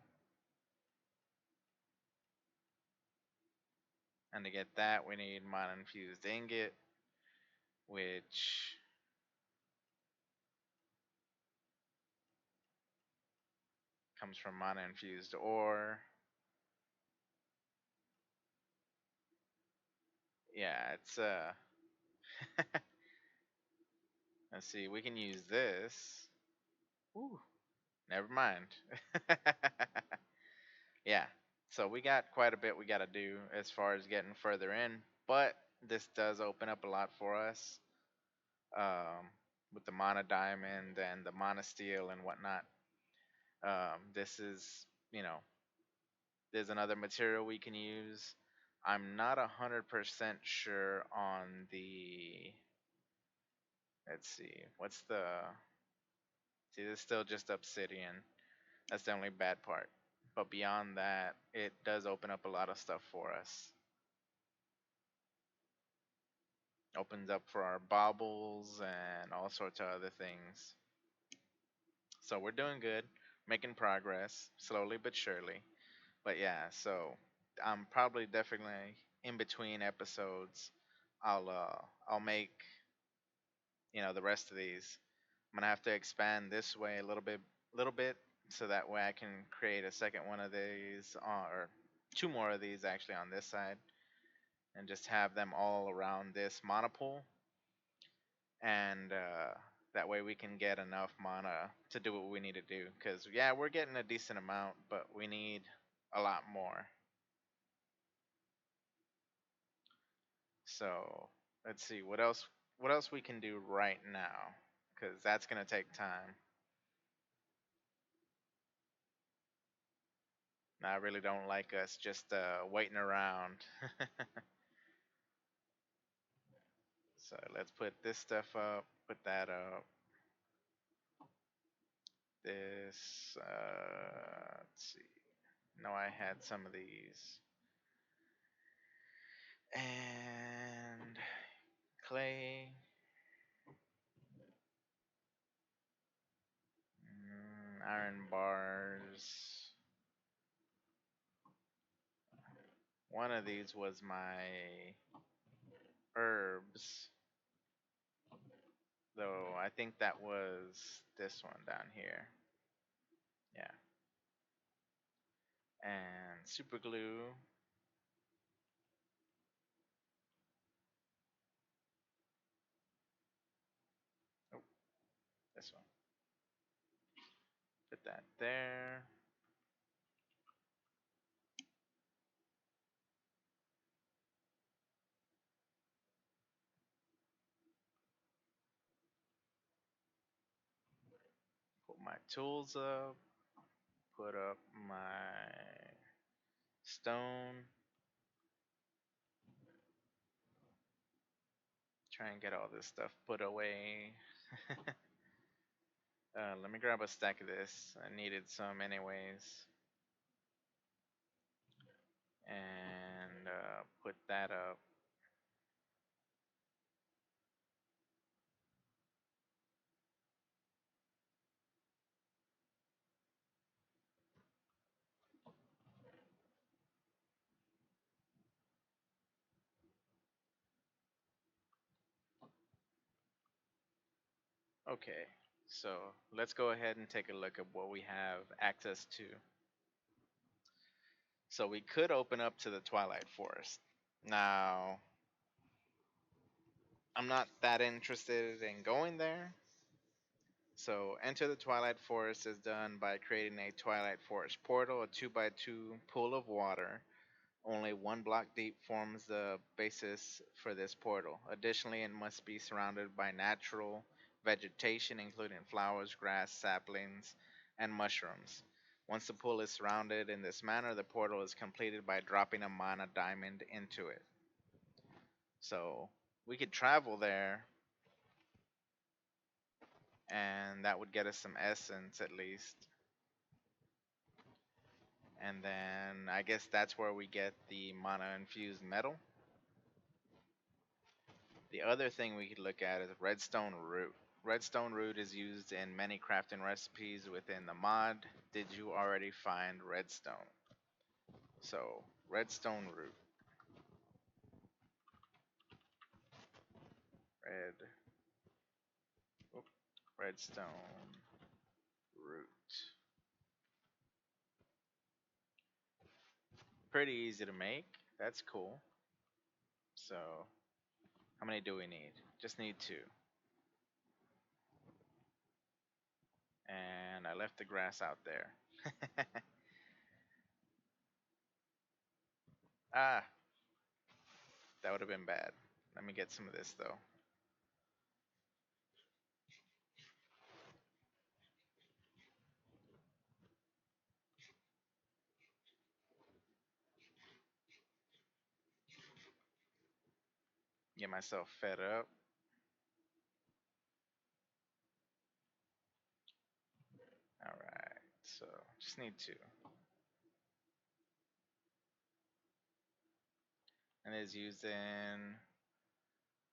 A: And to get that, we need mana infused ingot, which comes from mana infused ore. Yeah, it's let's see, we can use this. Ooh, never mind. Yeah, so we got quite a bit we got to do as far as getting further in, but this does open up a lot for us um, with the mana diamond and the mana steel and whatnot. This is, you know, there's another material we can use. I'm not 100% sure on the. Let's see, what's the. See, this is still just obsidian. That's the only bad part. But beyond that, it does open up a lot of stuff for us. Opens up for our baubles and all sorts of other things. So we're doing good, making progress, slowly but surely. But yeah, so I'm probably definitely in between episodes. I'll make the rest of these. I'm gonna have to expand this way a little bit, so that way I can create a second one of these, or two more of these actually on this side, and just have them all around this monopool, and that way we can get enough mana to do what we need to do. Cause yeah, we're getting a decent amount, but we need a lot more. So let's see what else we can do right now, because that's gonna take time. I really don't like us just waiting around. So let's put this stuff up, put that up. This, let's see. No, I had some of these. And clay, iron bars. One of these was my herbs, though I think that was this one down here. Yeah. And super glue. Oh, this one. Put that there. Put my tools up. Put up my stone. Try and get all this stuff put away. Let me grab a stack of this. I needed some anyways. And put that up. Okay, so let's go ahead and take a look at what we have access to. So we could open up to the Twilight Forest. Now, I'm not that interested in going there. So, enter the Twilight Forest is done by creating a Twilight Forest portal, a 2x2 pool of water. Only one block deep forms the basis for this portal. Additionally, it must be surrounded by natural vegetation, including flowers, grass, saplings, and mushrooms. Once the pool is surrounded in this manner, the portal is completed by dropping a mana diamond into it. So, we could travel there, and that would get us some essence at least. And then I guess that's where we get the mana infused metal. The other thing we could look at is redstone root. Redstone root is used in many crafting recipes within the mod. Did you already find redstone? So, redstone root. Red. Oop, redstone root. Pretty easy to make. That's cool. So, how many do we need? Just need two. And I left the grass out there. Ah, that would have been bad. Let me get some of this though. Get myself fed up. Alright, so just need two. And it's used in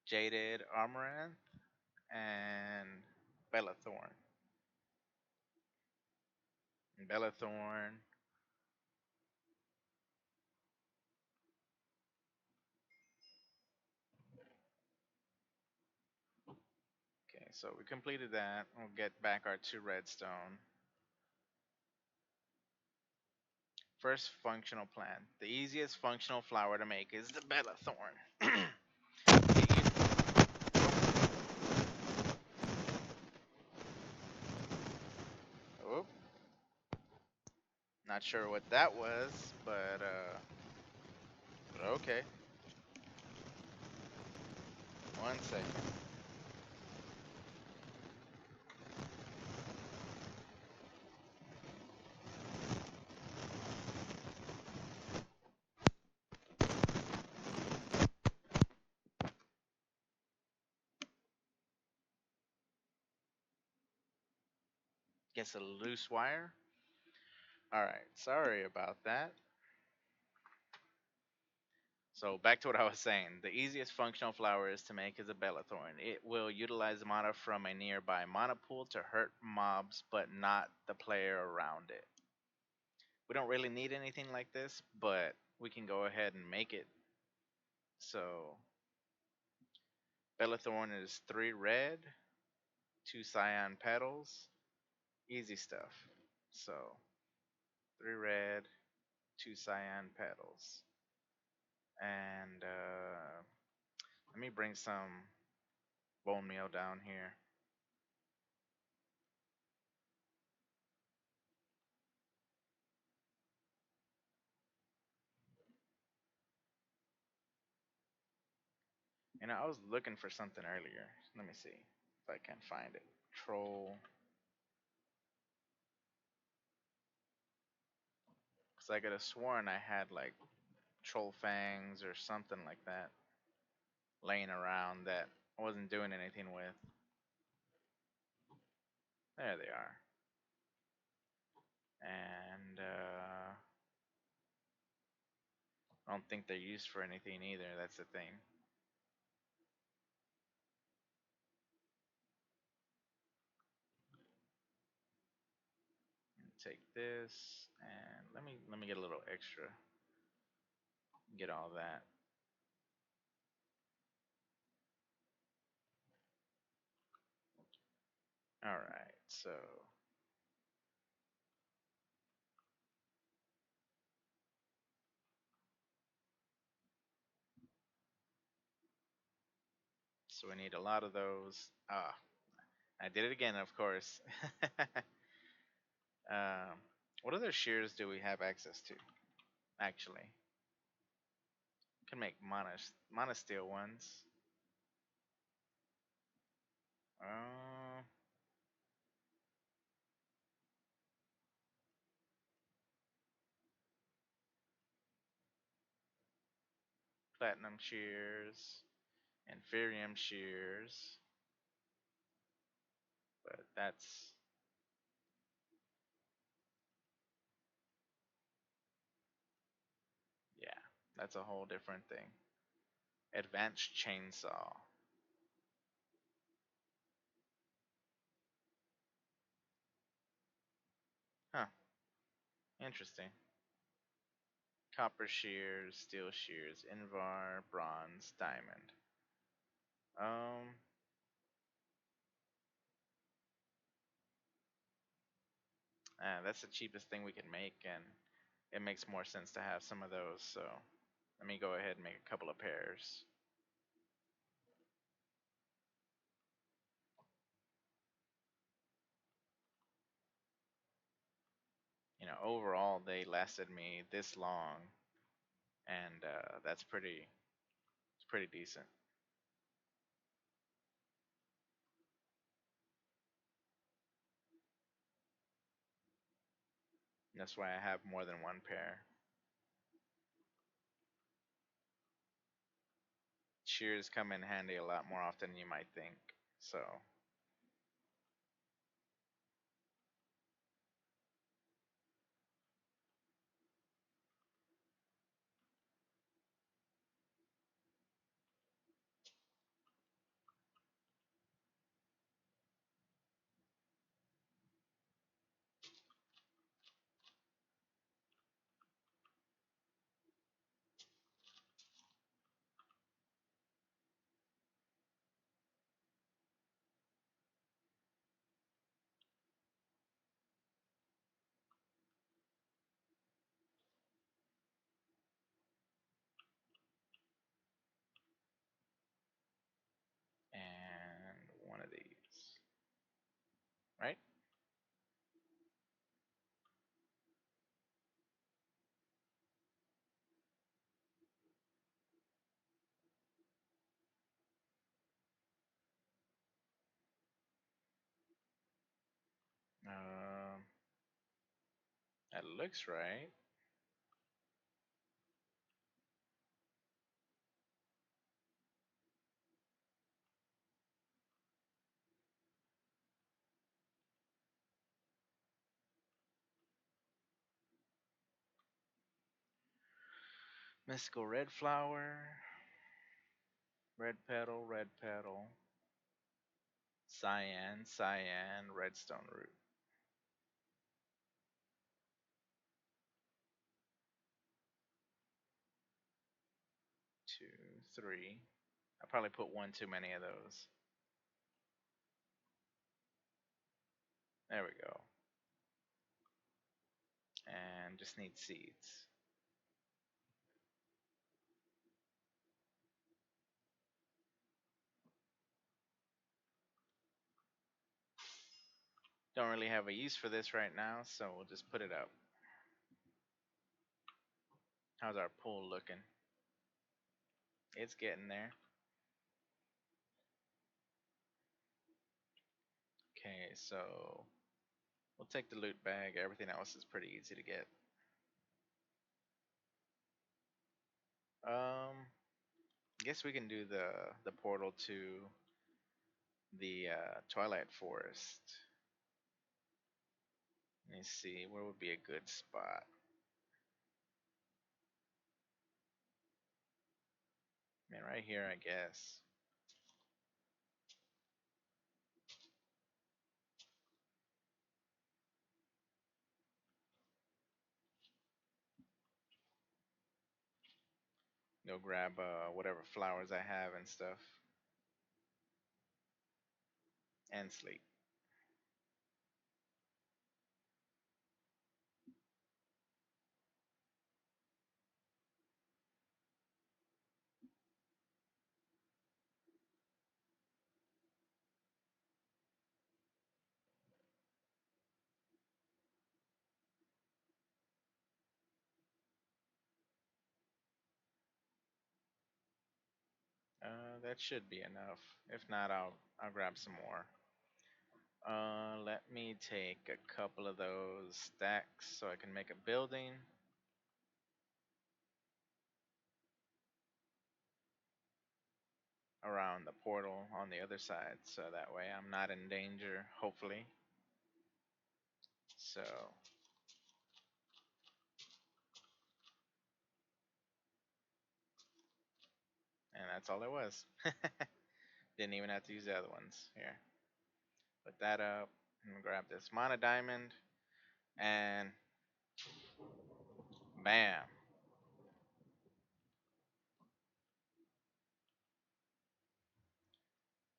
A: Jaded Amaranth, and Bellathorn. And Bellathorn. Okay, so we completed that. We'll get back our 2 redstone. First functional plant. The easiest functional flower to make is the Bellathorn. Oh, not sure what that was, but okay. One second. Guess a loose wire. All right, sorry about that. So back to what I was saying. The easiest functional flower is to make is a Bellathorn. It will utilize mana from a nearby mana pool to hurt mobs, but not the player around it. We don't really need anything like this, but we can go ahead and make it. So Bellathorn is 3 red, 2 cyan petals, easy stuff. So 3 red, 2 cyan petals, and let me bring some bone meal down here. You know, I was looking for something earlier. Let me see if I can find it. Troll. Because I could have sworn I had like troll fangs or something like that laying around that I wasn't doing anything with. There they are. And I don't think they're used for anything either. That's the thing. Take this and let me get a little extra. Get all that. All right. So we need a lot of those. Ah, I did it again, of course. What other shears do we have access to? Actually, we can make mana steel ones. Uh, Platinum shears, inferium shears, but yeah, that's a whole different thing. Advanced chainsaw. Huh, interesting. Copper shears, steel shears, invar, bronze, diamond. Um, that's the cheapest thing we can make, and it makes more sense to have some of those. So let me go ahead and make a couple of pairs. You know, overall they lasted me this long, and it's pretty decent. That's why I have more than one pair. Shears come in handy a lot more often than you might think. So right? Um, that looks right. Mystical red flower, red petal, cyan, cyan, redstone root. 2, 3. I probably put one too many of those. There we go. And just need seeds. Don't really have a use for this right now, so we'll just put it up. How's our pool looking? It's getting there. Okay, so we'll take the loot bag. Everything else is pretty easy to get. I guess we can do the portal to the Twilight Forest. Let me see, where would be a good spot? I mean, right here, I guess. Go grab whatever flowers I have and stuff, and sleep. That should be enough. If not, I'll grab some more. Let me take a couple of those stacks so I can make a building. Around the portal on the other side, so that way I'm not in danger, hopefully. So, and that's all it was. Didn't even have to use the other ones. Here, put that up. I'm gonna grab this mana diamond, and bam.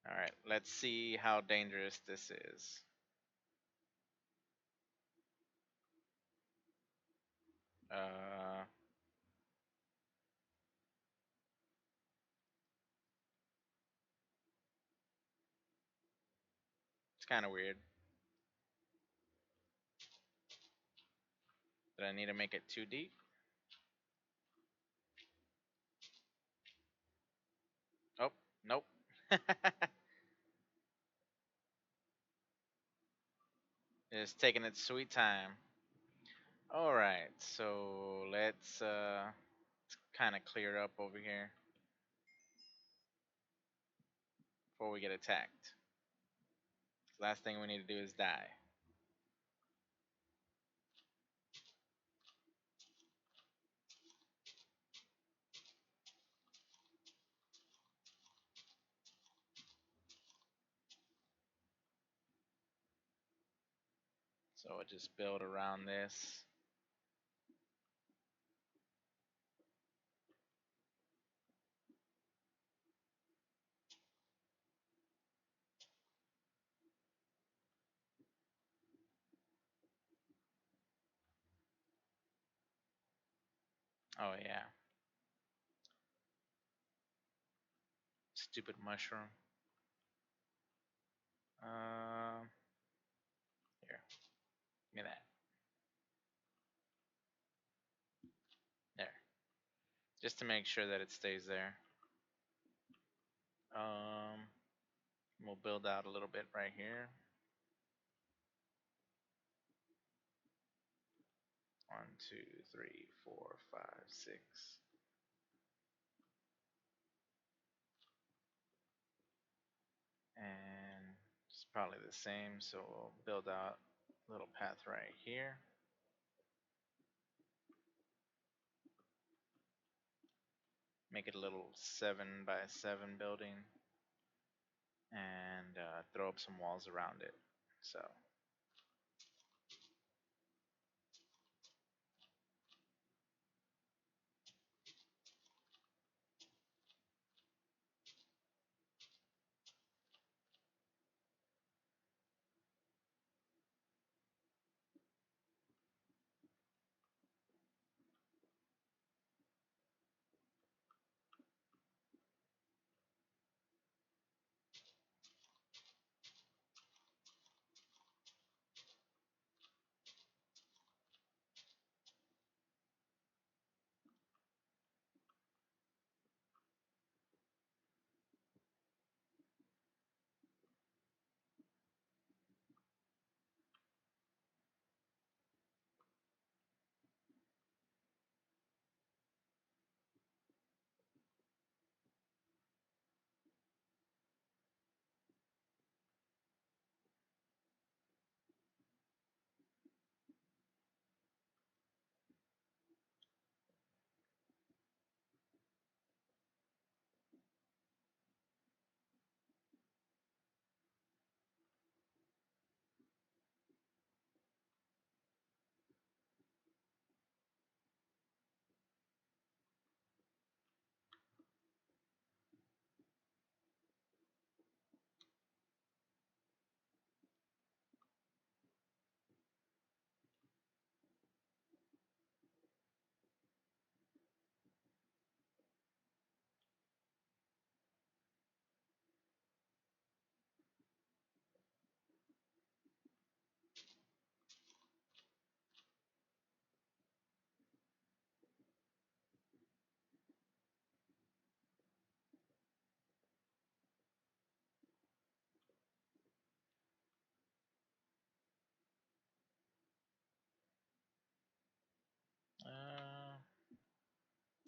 A: All right, let's see how dangerous this is. Uh, it's kind of weird. Did I need to make it too deep? Oh, nope. It's taking its sweet time. All right, so let's kind of clear up over here before we get attacked. Last thing we need to do is die. So we'll just build around this. Oh yeah, stupid mushroom. Uh, Here, look at that. There, just to make sure that it stays there. Um, we'll build out a little bit right here. 1, 2, 3, 4, 5, 6. And it's probably the same, so we'll build out a little path right here. Make it a little 7x7 building, and throw up some walls around it. So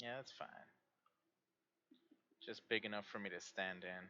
A: yeah, that's fine. Just big enough for me to stand in.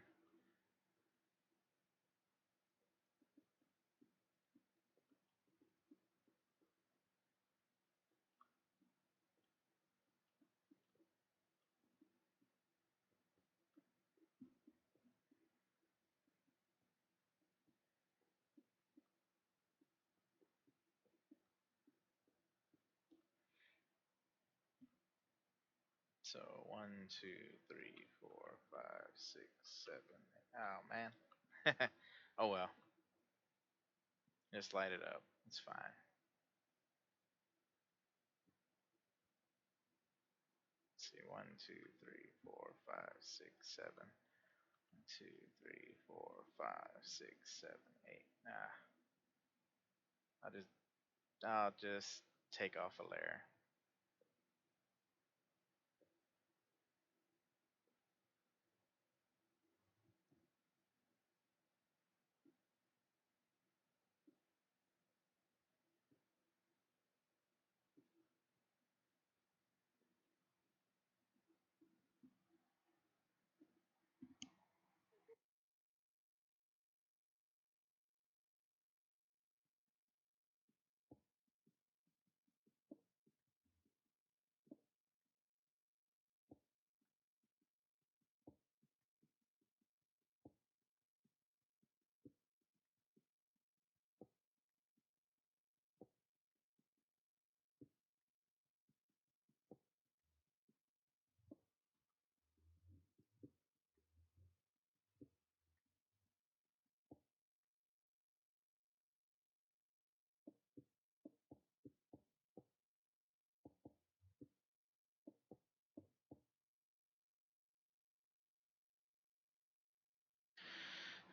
A: So 1, 2, 3, 4, 5, 6, 7. Oh man. Oh well. Just light it up. It's fine. Let's see. 1, 2, 3, 4, 5, 6, 7. 2, 3, 4, 5, 6, 7, 8. Nah. I'll just take off a layer.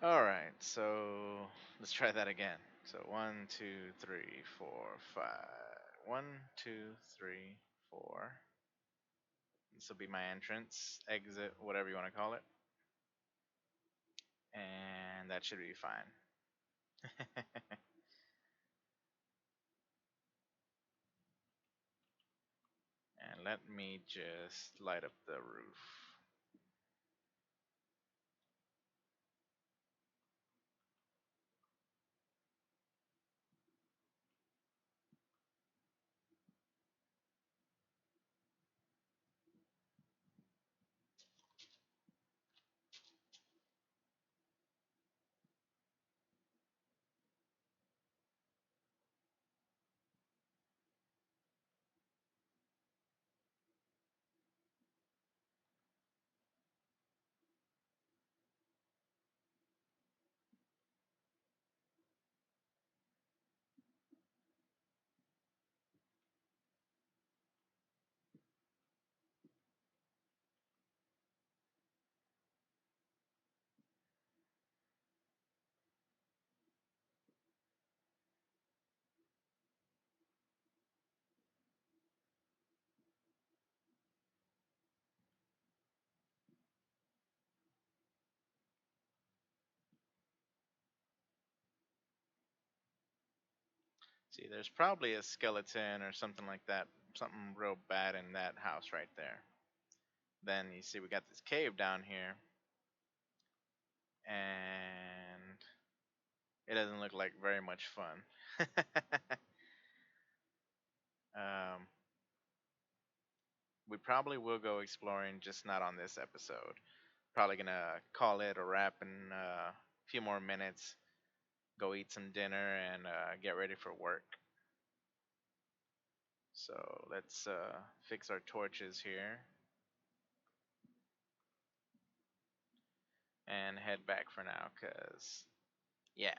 A: All right. So let's try that again. So one, two, three, four, five. One, two, three, four. This will be my entrance, exit, whatever you want to call it. And that should be fine. And let me just light up the roof. See, there's probably a skeleton or something like that, something real bad in that house right there. Then you see we got this cave down here, and it doesn't look like very much fun. um, we probably will go exploring, just not on this episode. Probably gonna call it a wrap in a few more minutes. Go eat some dinner and get ready for work. So let's fix our torches here and head back for now, cause yeah.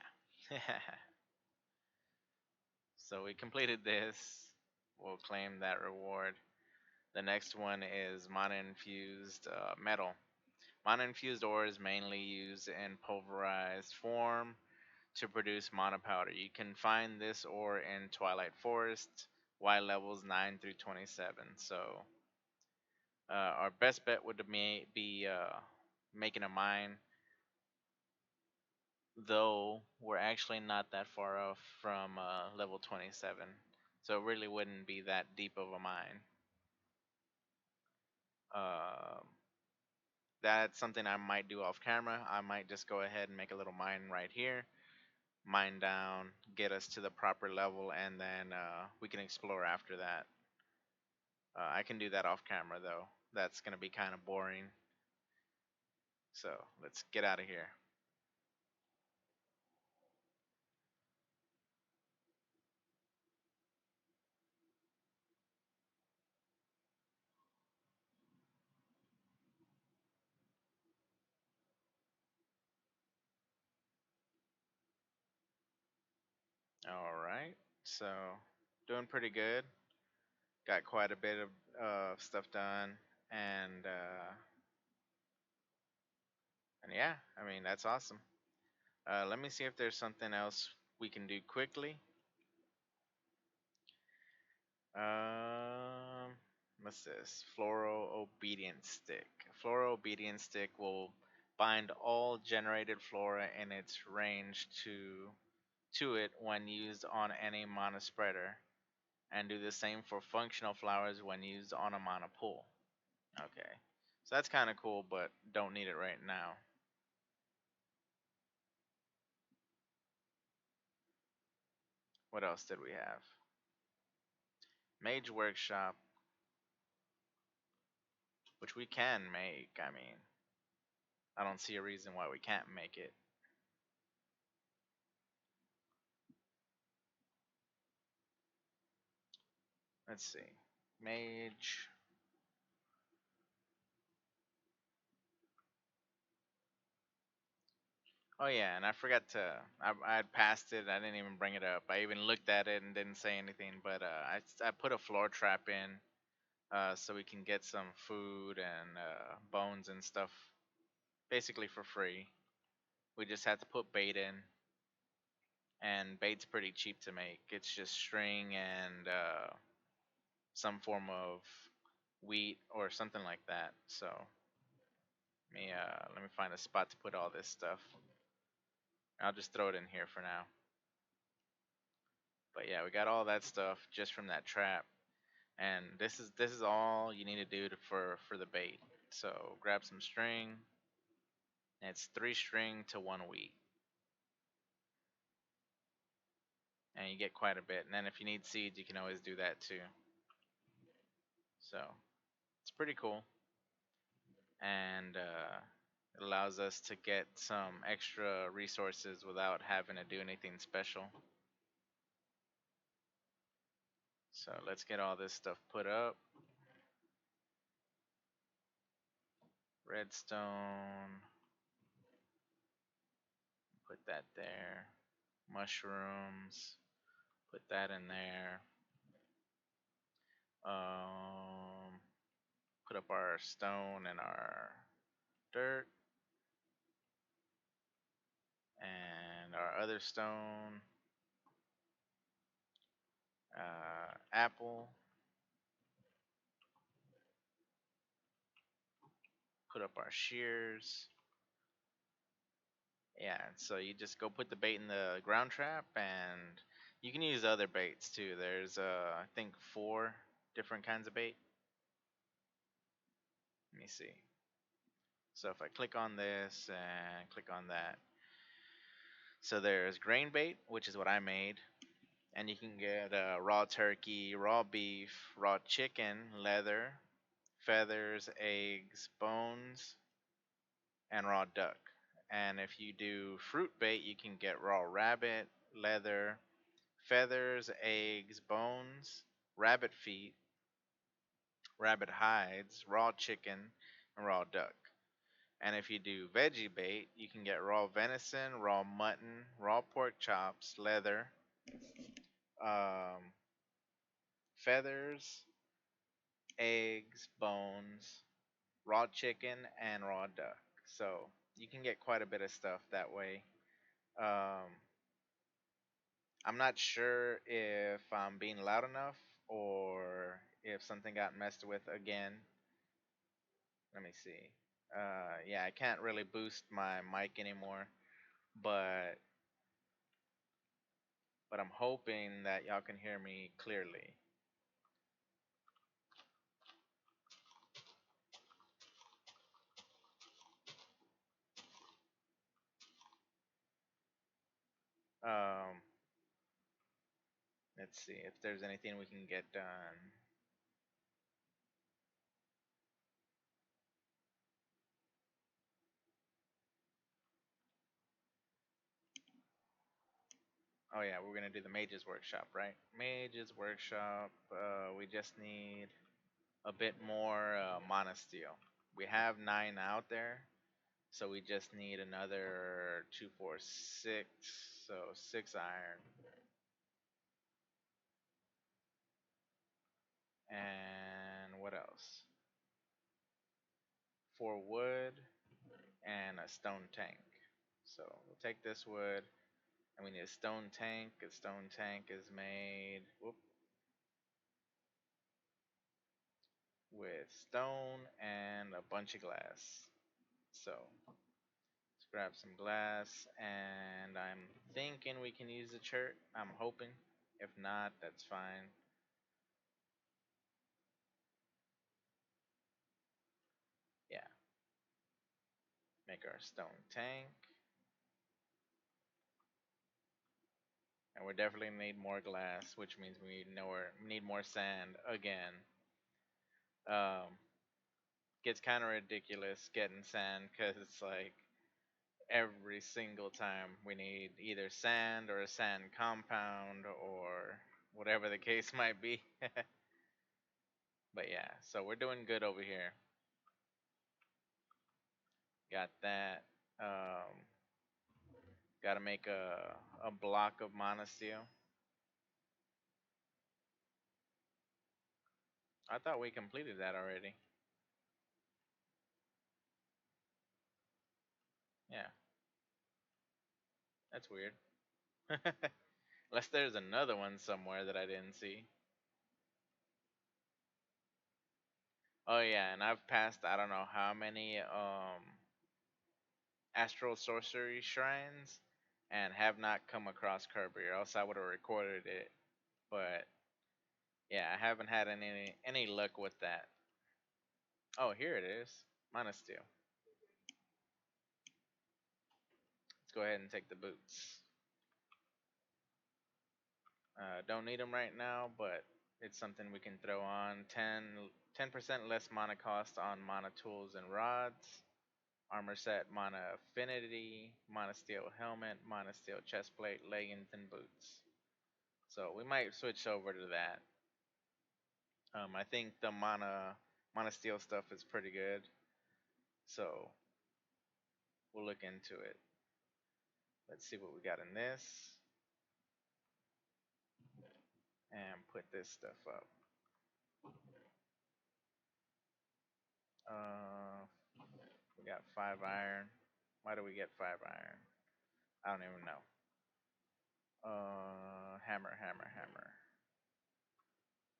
A: So we completed this. We'll claim that reward. The next one is mana infused metal. Mana infused ore is mainly used in pulverized form to produce mana powder. You can find this ore in Twilight Forest, Y levels 9 through 27. So our best bet would be making a mine, though we're actually not that far off from level 27. So it really wouldn't be that deep of a mine. Um that's something I might do off camera. I might just go ahead and make a little mine right here, mine down, get us to the proper level, and then we can explore after that. I can do that off camera though. That's gonna be kind of boring. So let's get out of here. All right. So doing pretty good. Got quite a bit of stuff done, and yeah, I mean that's awesome. Let me see if there's something else we can do quickly. Um, what's this? Floral obedience stick. Floral obedience stick will bind all generated flora in its range to it when used on any mana spreader, and do the same for functional flowers when used on a mana pool. Okay, so that's kind of cool, but don't need it right now. What else did we have? Mage workshop, which we can make. I mean, I don't see a reason why we can't make it. Let's see. Mage. Oh yeah, and I forgot to. I had passed it. I didn't even bring it up. I even looked at it and didn't say anything. But I put a floor trap in, so we can get some food and bones and stuff, basically for free. We just have to put bait in, and bait's pretty cheap to make. It's just string and some form of wheat or something like that. So let me find a spot to put all this stuff. I'll just throw it in here for now. But yeah, we got all that stuff just from that trap, and this is all you need to do for the bait. So grab some string. And it's 3 string to 1 wheat, and you get quite a bit. And then if you need seeds, you can always do that too. So it's pretty cool, and it allows us to get some extra resources without having to do anything special. So let's get all this stuff put up. Redstone, put that there. Mushrooms, put that in there. Put up our stone and our dirt, and our other stone. Apple. Put up our shears. Yeah, so you just go put the bait in the ground trap, and you can use other baits too. There's I think 4 different kinds of bait. Let me see. So if I click on this and click on that, so there's grain bait, which is what I made, and you can get raw turkey, raw beef, raw chicken, leather, feathers, eggs, bones, and raw duck. And if you do fruit bait, you can get raw rabbit, leather, feathers, eggs, bones, rabbit feet, rabbit hides, raw chicken, and raw duck. And if you do veggie bait, you can get raw venison, raw mutton, raw pork chops, leather, um, feathers, eggs, bones, raw chicken, and raw duck. So you can get quite a bit of stuff that way. Um, I'm not sure if I'm being loud enough or if something got messed with again. Let me see. Yeah, I can't really boost my mic anymore, but I'm hoping that y'all can hear me clearly. Um, let's see if there's anything we can get done. Oh yeah, we're gonna do the Mage's Workshop, right? Mage's Workshop. We just need a bit more mana steel. We have 9 out there, so we just need another 2, 4, 6. So 6 iron. And what else? 4 wood and a stone tank. So we'll take this wood, and we need a stone tank. A stone tank is made with stone and a bunch of glass. So let's grab some glass, and I'm thinking we can use the chert. I'm hoping. If not, that's fine. Yeah. Make our stone tank. And we definitely need more glass, which means we need more sand again. Gets kind of ridiculous getting sand because it's like every single time we need either sand or a sand compound or whatever the case might be. But yeah, so we're doing good over here. Got that. Got to make a block of mana steel. I thought we completed that already. Yeah, that's weird. Unless there's another one somewhere that I didn't see. Oh yeah, and I've passed I don't know how many astral sorcery shrines and have not come across Kirby, or else I would have recorded it. But yeah, I haven't had any luck with that. Oh, here it is. Mana Steel. Let's go ahead and take the boots. Don't need them right now, but it's something we can throw on. 10% less mana cost on mana tools and rods. Armor set, mana affinity, mana steel helmet, mana steel chestplate, leggings, and boots. So we might switch over to that. I think the mana steel stuff is pretty good, so we'll look into it. Let's see what we got in this, and put this stuff up. Uh, we got 5 iron. Why do we get 5 iron? I don't even know. Hammer, hammer, hammer.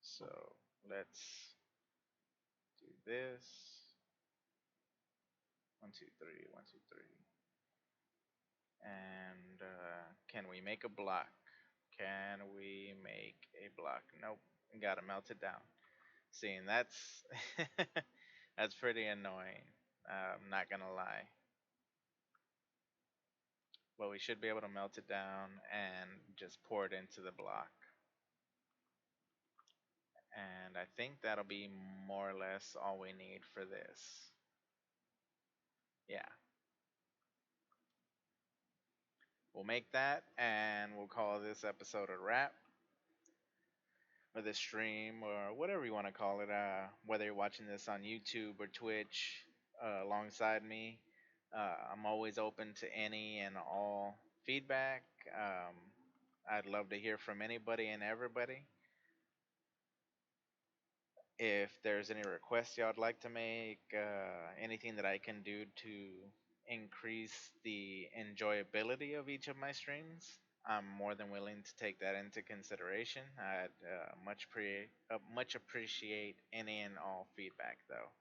A: So let's do this. 1, 2, 3, 1, 2, 3. And can we make a block? Can we make a block? Nope. Gotta melt it down. See, and that's that's pretty annoying. I'm not gonna lie. But we should be able to melt it down and just pour it into the block. And I think that'll be more or less all we need for this. Yeah. We'll make that and we'll call this episode a wrap, or the stream, or whatever you want to call it. Whether you're watching this on YouTube or Twitch alongside me, I'm always open to any and all feedback. I'd love to hear from anybody and everybody. If there's any requests y'all'd like to make, anything that I can do to increase the enjoyability of each of my streams, I'm more than willing to take that into consideration. I'd much appreciate any and all feedback, though.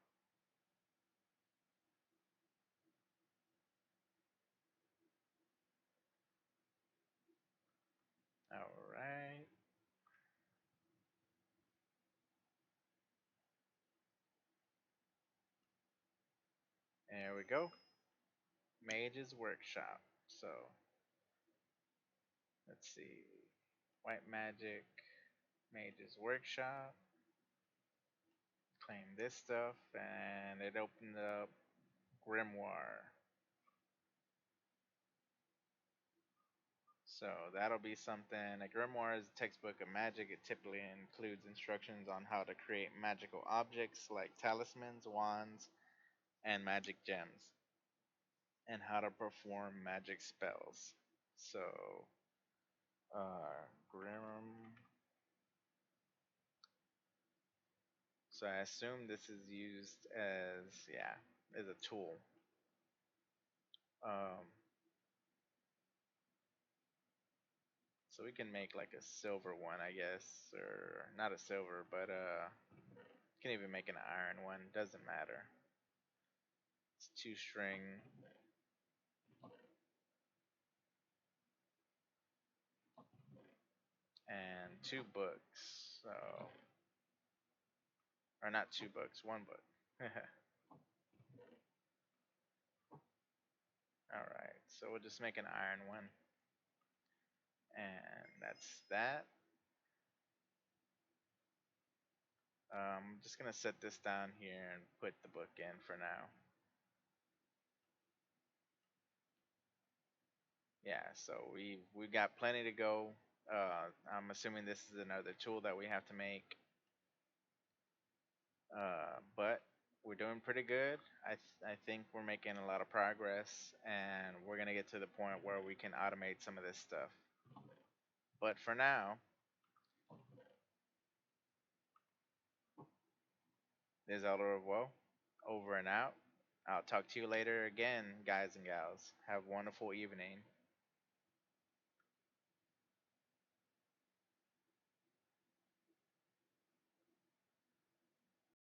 A: All right, there we go. Mage's Workshop. So let's see, White Magic, Mage's Workshop. Claim this stuff, and it opened up Grimoire. So that'll be something. A grimoire is a textbook of magic. It typically includes instructions on how to create magical objects like talismans, wands, and magic gems, and how to perform magic spells. So, Grim. So I assume this is used as, yeah, as a tool. Um, so we can make like a silver one, I guess, or not a silver, but can even make an iron one. Doesn't matter. It's 2 string. And 2 books. So, or not 2 books, 1 book. All right, so we'll just make an iron one, and that's that. I'm just gonna set this down here and put the book in for now. Yeah, so we've got plenty to go. I'm assuming this is another tool that we have to make, but we're doing pretty good. I think we're making a lot of progress, and we're gonna get to the point where we can automate some of this stuff. But for now, this is Elderofwoe, over and out. I'll talk to you later again, guys and gals. Have a wonderful evening.